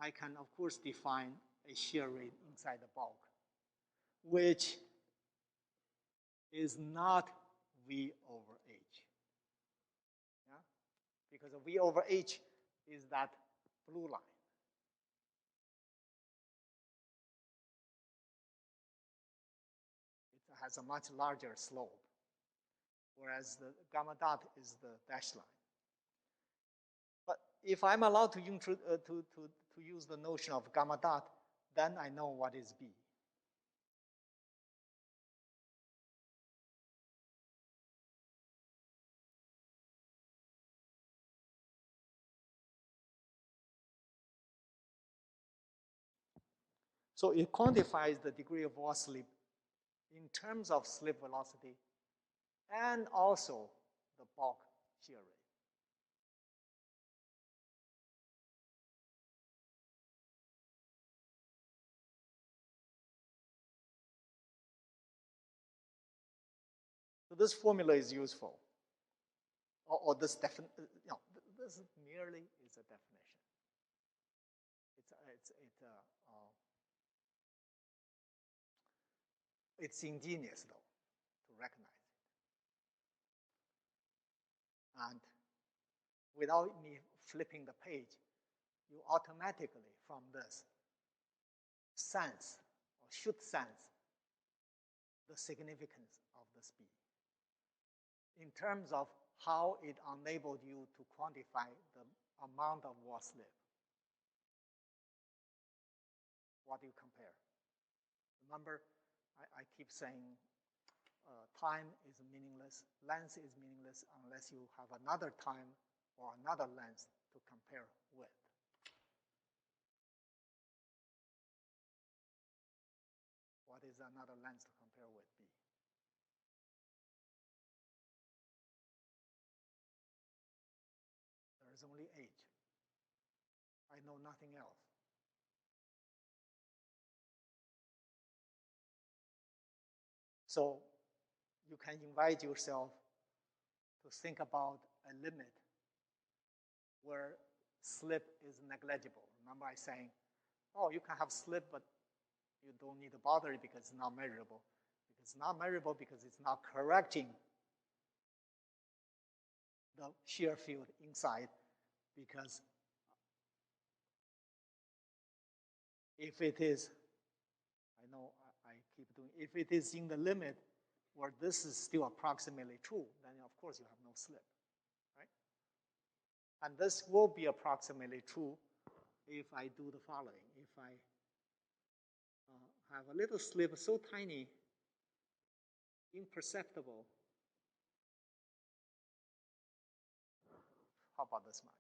I can, of course, define a shear rate inside the bulk, which is not V over H. Yeah? Because V over H is that blue line. It has a much larger slope, whereas the gamma dot is the dashed line. But if I'm allowed to use the notion of gamma dot, then I know what is B. So it quantifies the degree of wall slip in terms of slip velocity and also the bulk shear rate. this formula is useful, or this this merely is a definition. It's ingenious though to recognize it, and without me flipping the page, you automatically from this sense or should sense the significance of this B in terms of how it enabled you to quantify the amount of wall slip. What do you compare? Remember, I keep saying time is meaningless, length is meaningless unless you have another time or another length to compare with. What is another length to compare with B? There is only H. I know nothing else. So you can invite yourself to think about a limit where slip is negligible. Remember I saying, oh, you can have slip, but you don't need to bother it because it's not measurable. It's not measurable because it's not correcting the shear field inside, because if it is, I know I keep doing, if it is in the limit where this is still approximately true, then of course you have no slip, right? And this will be approximately true if I do the following. If I have a little slip so tiny, imperceptible. How about this much?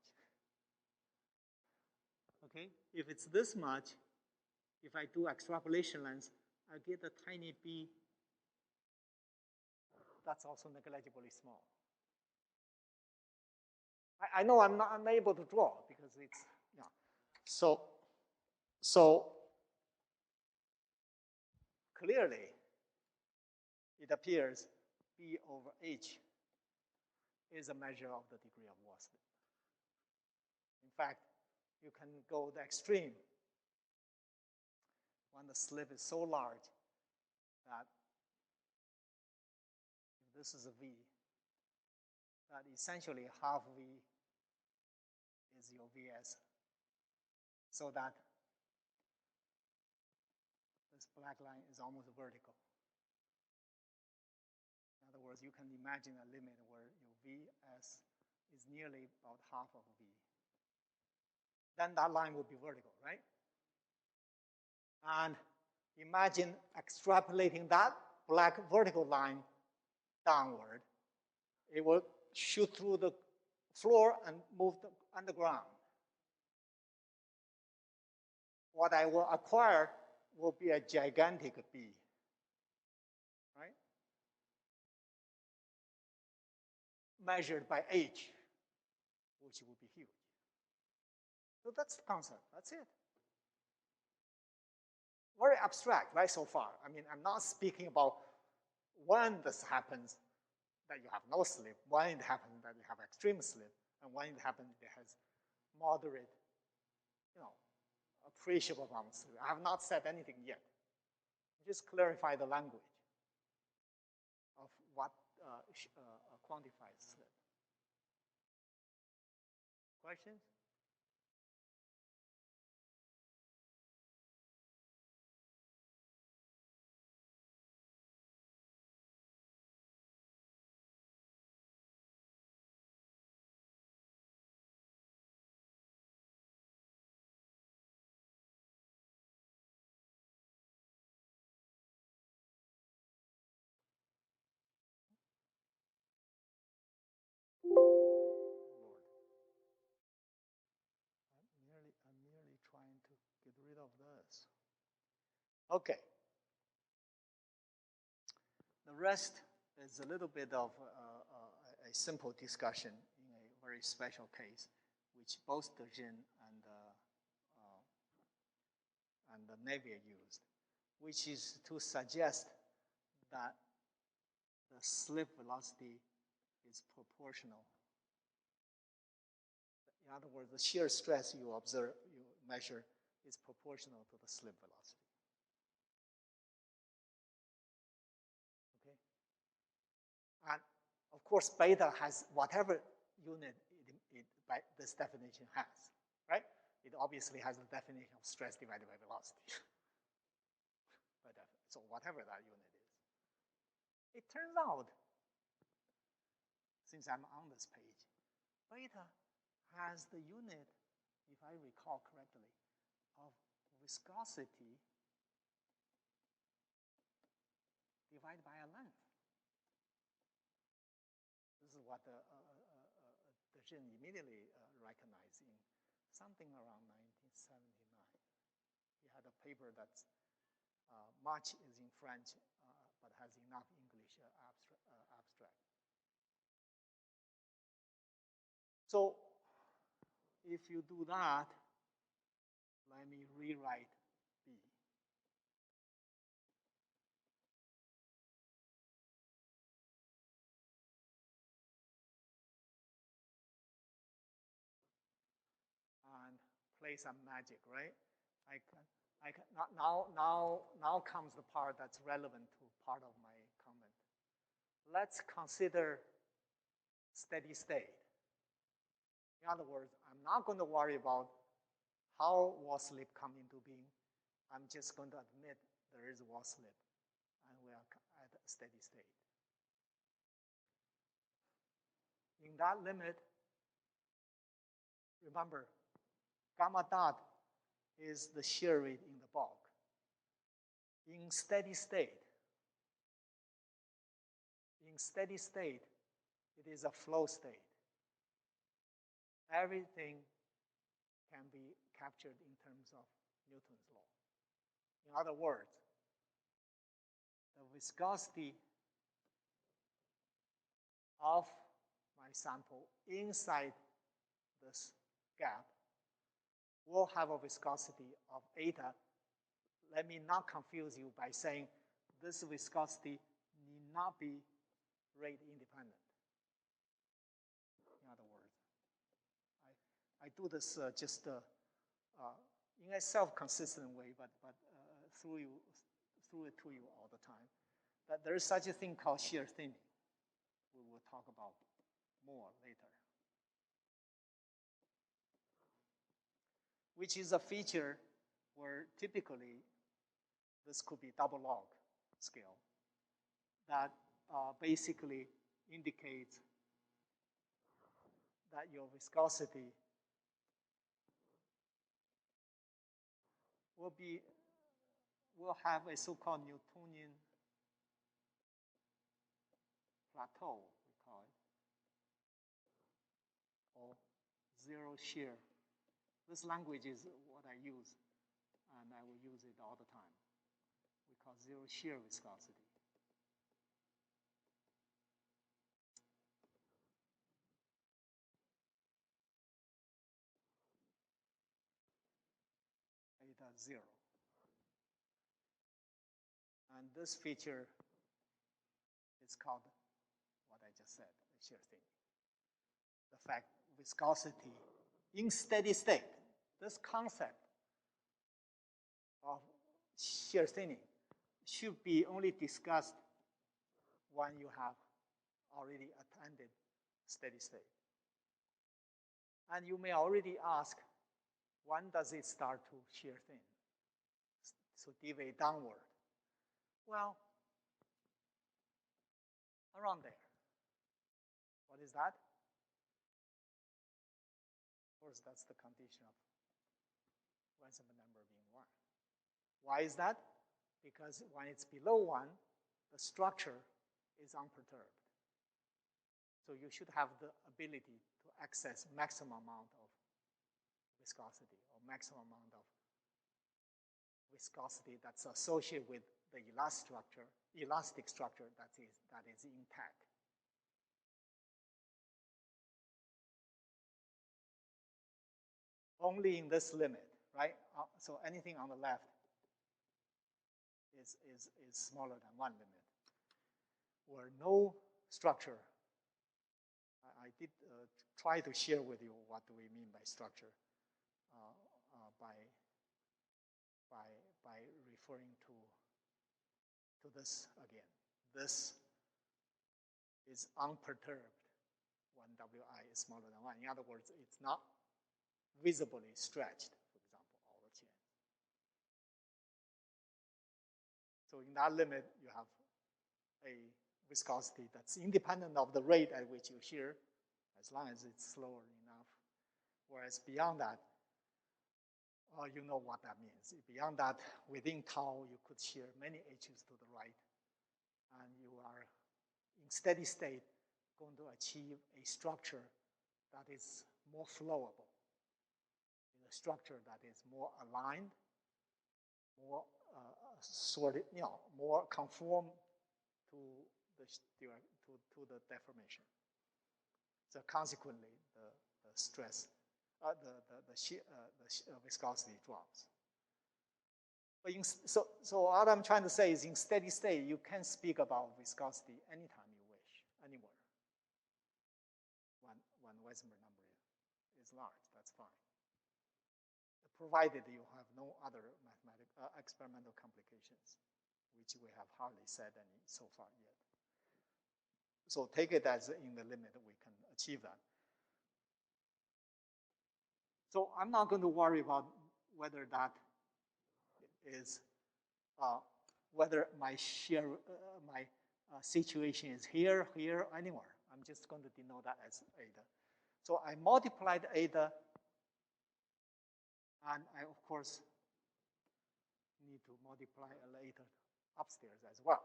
Okay, if it's this much, if I do extrapolation length, I get a tiny b. That's also negligibly small. I know I'm not unable to draw because it's, yeah. So clearly, it appears B over H is a measure of the degree of wall slip. In fact, you can go the extreme when the slip is so large that if this is a V, that essentially half V is your Vs, so that this black line is almost vertical. In other words, you can imagine a limit where your Vs is nearly about half of V. Then that line would be vertical, right? And imagine extrapolating that black vertical line downward. It will shoot through the floor and move underground. What I will acquire will be a gigantic B, right? Measured by H, which will be huge. So that's the concept, that's it. Very abstract, right, so far. I mean, I'm not speaking about when this happens that you have no slip, when it happens that you have extreme slip, and when it happens it has moderate, appreciable amount of slip. I have not said anything yet. Just clarify the language of what quantifies slip. Questions? I'm merely trying to get rid of this. Okay. The rest is a little bit of a simple discussion in a very special case, which both De Jin and the Navier used, which is to suggest that the slip velocity is proportional. In other words, the shear stress you measure is proportional to the slip velocity. Okay? And of course, beta has whatever unit by this definition has, right? It obviously has the definition of stress divided by velocity. So whatever that unit is. It turns out, since I'm on this page, beta has the unit, if I recall correctly, of viscosity divided by a length. This is what the Jin immediately recognized in something around 1979. He had a paper that's much is in French, but has enough English abstract. So if you do that, let me rewrite B. And play some magic, right? Now comes the part that's relevant to part of my comment. Let's consider steady state. In other words, I'm not going to worry about how wall slip come into being. I'm just going to admit there is wall slip, and we are at a steady state. In that limit, remember, gamma dot is the shear rate in the bulk. In steady state, it is a flow state. Everything can be captured in terms of Newton's law. In other words, the viscosity of my sample inside this gap will have a viscosity of eta. Let me not confuse you by saying this viscosity need not be rate independent. In other words, I do this just in a self-consistent way, but through it to you all the time. That there is such a thing called shear thinning. We will talk about more later. Which is a feature where typically this could be double log scale that basically indicates that your viscosity will have a so-called Newtonian plateau, we call it, or zero shear. This language is what I use, and I will use it all the time. We call zero shear viscosity. Eta 0. And this feature is called what I just said, the shear thinning. The fact viscosity in steady state, this concept of shear thinning should be only discussed when you have already attended steady state. And you may already ask, when does it start to shear thin? So deviate downward. Well, around there. What is that? Of course, that's the condition of Weissenberg number being 1. Why is that? Because when it's below 1, the structure is unperturbed. So you should have the ability to access maximum amount of viscosity or maximum amount of viscosity that's associated with the elastic structure that is intact. Only in this limit, right? So anything on the left is smaller than 1 limit. were no structure, I did try to share with you what do we mean by structure by referring to this again. This is unperturbed when Wi is smaller than 1. In other words, it's not visibly stretched, for example, over chain. So in that limit, you have a viscosity that's independent of the rate at which you shear, as long as it's slower enough. Whereas beyond that, you know what that means. Beyond that, within tau, you could shear many h's to the right, and you are, in steady state, going to achieve a structure that is more flowable, a structure that is more aligned, more sorted, more conform to the deformation. So consequently, the stress, the viscosity drops. But so what I'm trying to say is, in steady state, you can speak about viscosity anytime you wish, anywhere. When Weissenberg number is large, that's fine, provided you have no other experimental complications, which we have hardly said any so far yet. So take it as in the limit we can achieve that. So I'm not going to worry about whether that is, whether my situation is here, anywhere. I'm just going to denote that as eta. So I multiplied eta, and I, of course, need to multiply eta upstairs as well.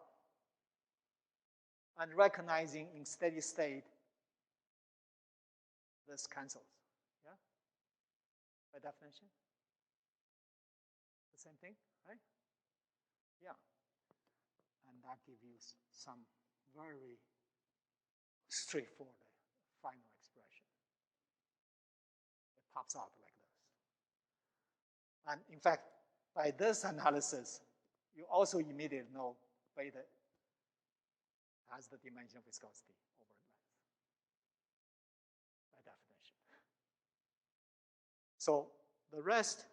And recognizing in steady state, this cancels, yeah? By definition? The same thing, right? Yeah. And that gives you some very straightforward final expression. It pops out like this. And in fact, by this analysis, you also immediately know beta has the dimension of viscosity over length, by definition. So the rest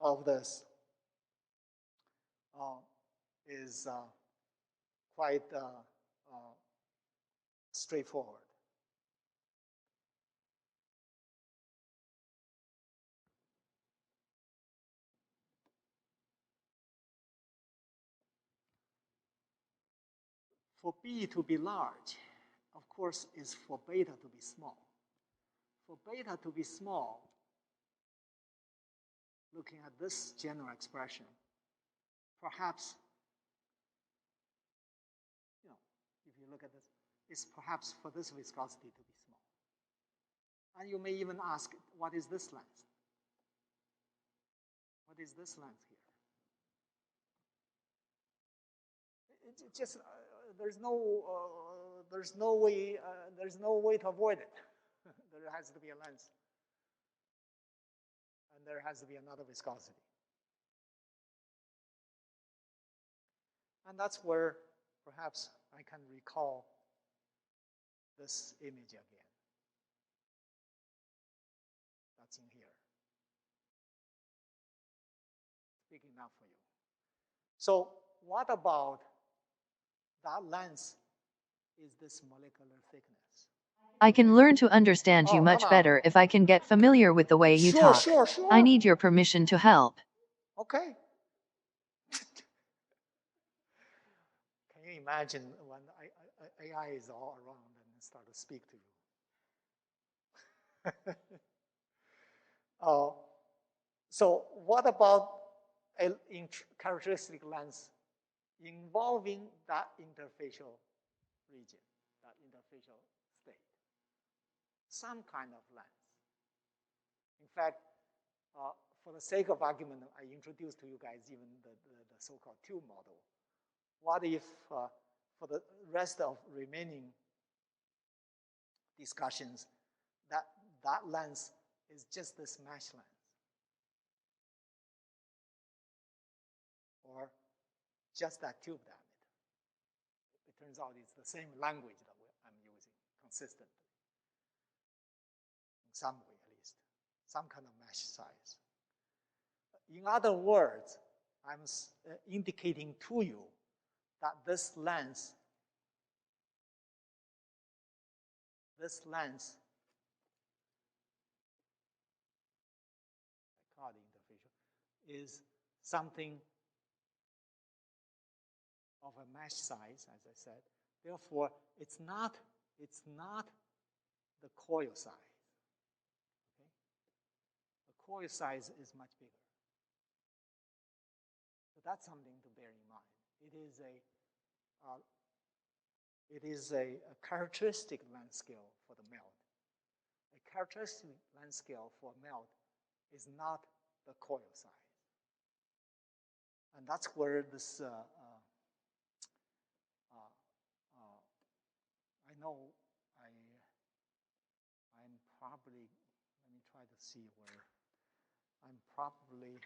of this is quite straightforward. For B to be large, of course, is for beta to be small. For beta to be small, looking at this general expression, perhaps, if you look at this, it's perhaps for this viscosity to be small. And you may even ask, what is this length? What is this length here? It just there's no way to avoid it. There has to be a length, and there has to be another viscosity. And that's where perhaps I can recall this image again. That's in here. Speaking now for you. So what about that length is this molecular thickness?
I can learn to understand you much better if I can get familiar with the way you talk.
Sure.
I need your permission to help.
Okay. Can you imagine when AI is all around and start to speak to you? So what about a characteristic length involving that interfacial region, that interfacial state? Some kind of length. In fact, for the sake of argument, I introduced to you guys even the so-called tube model. What if, for the rest of remaining discussions, that length is just this mesh length? Or just that tube diameter? turns out it's the same language that I'm using consistently. In some way, at least. Some kind of mesh size. In other words, I'm indicating to you that this lens I call it interfacial, is something of a mesh size, as I said. Therefore, it's not the coil size. Okay? The coil size is much bigger. So that's something to bear in mind. It is a characteristic length scale for the melt. A characteristic length scale for melt is not the coil size. And that's where this, I know I'm probably, let me try to see where, I'm probably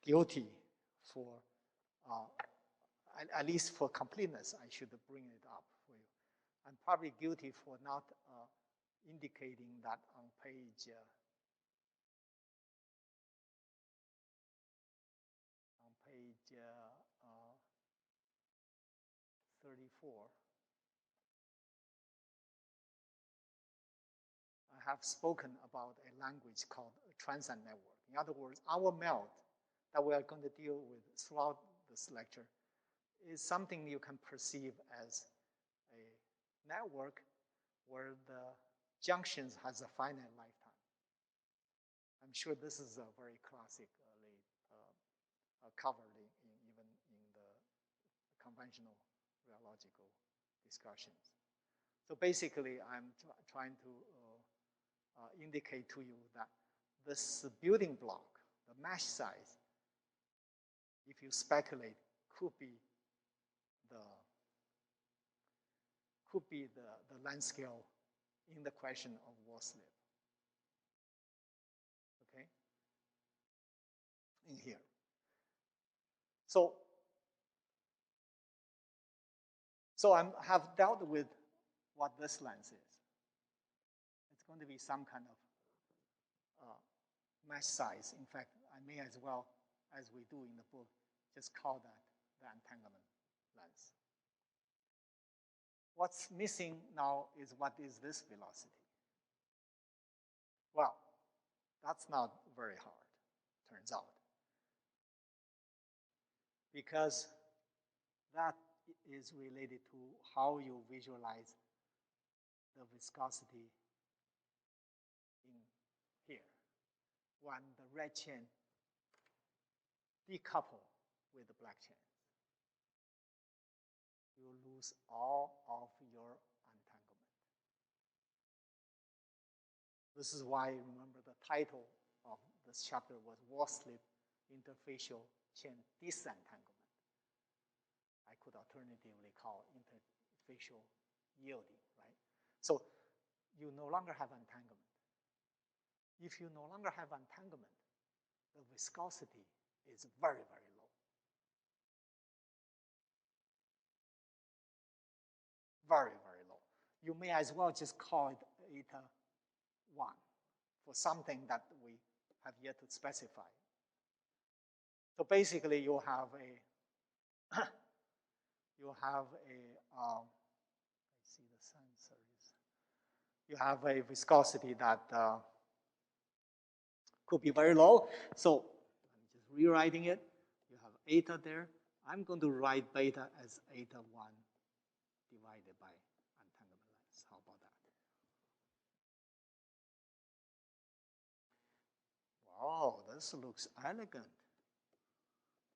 guilty for, at least for completeness, I should bring it up for you. I'm probably guilty for not indicating that on page 34. I have spoken about a language called a transient network. In other words, our melt that we are going to deal with throughout this lecture is something you can perceive as a network where the junctions has a finite lifetime. I'm sure this is a very classically covered even in the conventional rheological discussions. So basically, I'm trying to indicate to you that this building block, the mesh size, if you speculate, could be the length scale in the question of wall slip. Okay? In here. So I have dealt with what this length is. It's going to be some kind of mesh size. In fact, I may as well, as we do in the book, just call that the entanglement length. What's missing now is what is this velocity? Well, that's not very hard, turns out. Because that is related to how you visualize the viscosity in here. When the red chain decouple with the black chain, you lose all of your entanglement. This is why, remember, the title of this chapter was Wall Slip Interfacial Chain Disentanglement. I could alternatively call interfacial yielding, right? So you no longer have entanglement. If you no longer have entanglement, the viscosity is very, very low. Very, very low. You may as well just call it eta 1 for something that we have yet to specify. So basically, you have a I see the sensors. You have a viscosity that could be very low. So I'm just rewriting it. You have eta there. I'm going to write beta as eta 1 divided by entanglement length. How about that? Wow, this looks elegant.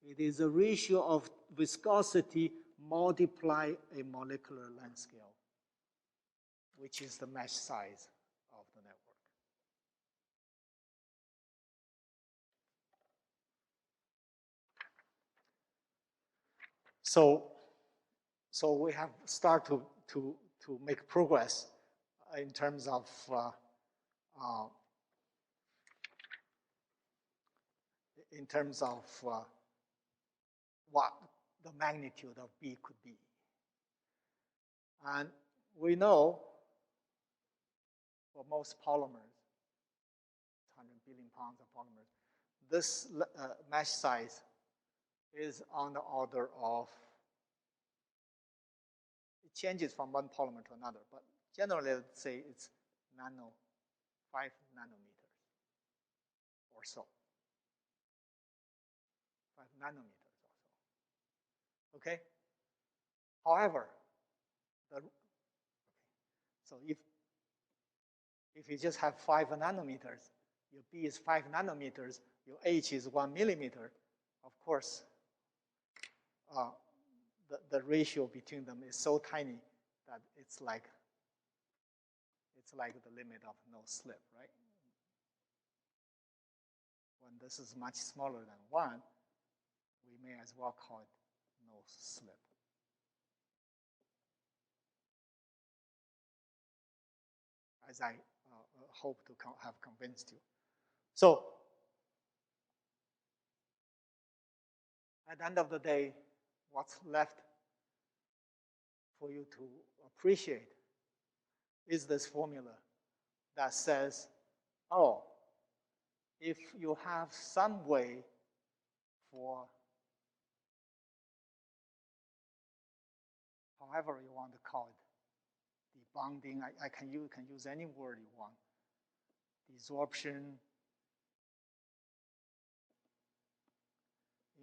It is a ratio of viscosity multiply a molecular length scale, which is the mesh size of the network. So we have started to make progress in terms of what the magnitude of B could be. And we know for most polymers, 100 billion pounds of polymers, this mesh size is on the order of, it changes from one polymer to another, but generally, let's say it's 5 nanometers or so. 5 nanometers or so. Okay? However, so if you just have 5 nanometers, your B is 5 nanometers, your H is 1 millimeter, of course, the ratio between them is so tiny that it's like the limit of no slip, right? When this is much smaller than 1, we may as well call it no slip. As I hope to have convinced you. So, at the end of the day, what's left for you to appreciate is this formula that says, oh, if you have some way for, however you want to call it, debonding, you can use any word you want, desorption,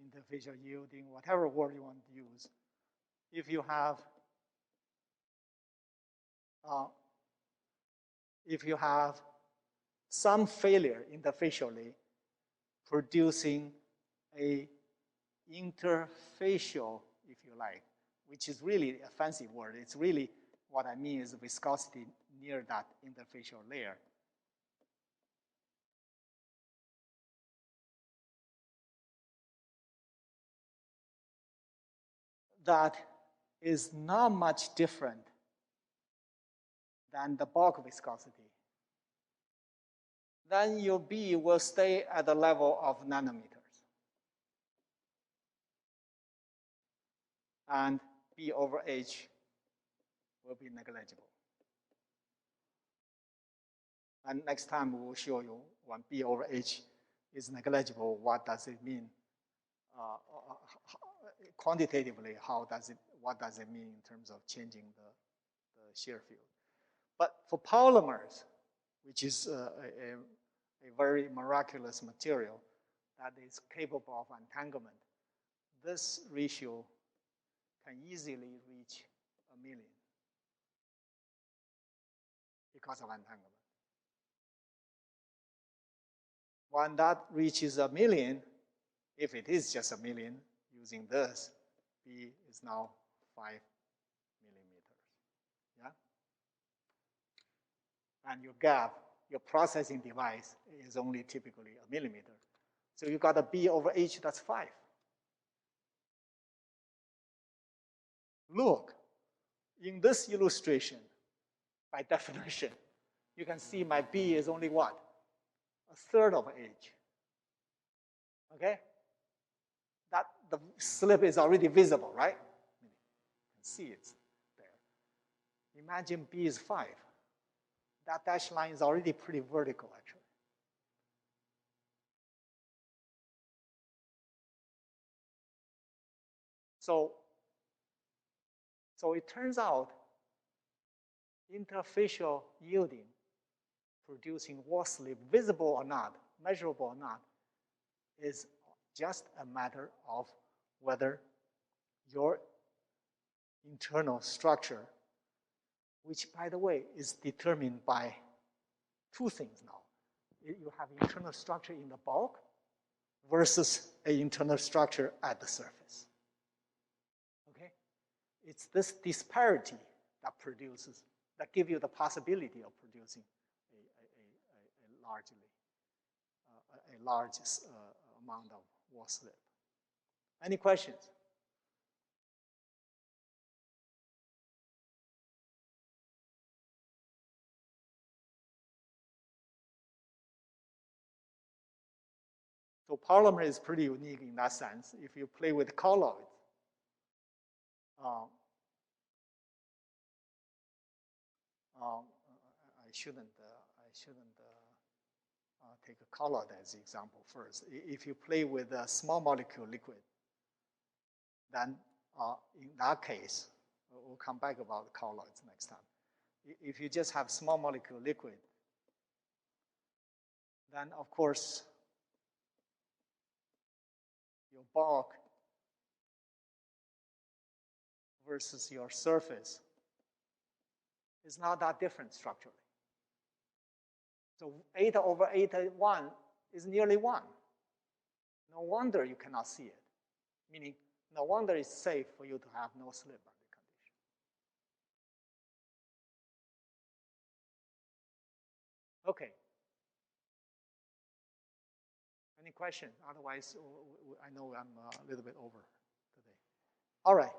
interfacial yielding, whatever word you want to use. If you have some failure interfacially producing a interfacial, if you like, which is really a fancy word. It's really what I mean is viscosity near that interfacial layer. That is not much different than the bulk viscosity. Then your B will stay at the level of nanometers. And B over H will be negligible. And next time we will show you when B over H is negligible, what does it mean? Quantitatively, what does it mean in terms of changing the shear field? But for polymers, which is a very miraculous material that is capable of entanglement, this ratio can easily reach 1 million because of entanglement. When that reaches 1 million, if it is just 1 million using this, B is now 5 millimeters. Yeah? And your gap, your processing device is only typically 1 millimeter. So you got a B over H that's 5. Look, in this illustration, by definition, you can see my B is only what? 1/3 of H. Okay? That the slip is already visible, right? You can see it's there. Imagine B is 5. That dashed line is already pretty vertical, actually. So it turns out interfacial yielding, producing wall slip, visible or not, measurable or not, is just a matter of whether your internal structure, which, by the way, is determined by 2 things now. You have internal structure in the bulk versus an internal structure at the surface. Okay? It's this disparity that gives you the possibility of producing a large amount of wall slip. Any questions? So polymer is pretty unique in that sense. If you play with colloids, I shouldn't take a colloid as the example first. If you play with a small molecule liquid, then in that case, we'll come back about colloids next time. If you just have small molecule liquid, then of course your bulk versus your surface is not that different structurally. So eta over eta 1 is nearly 1. No wonder you cannot see it. Meaning, no wonder it's safe for you to have no slip boundary condition. Okay. Any question? Otherwise, I know I'm a little bit over today. All right.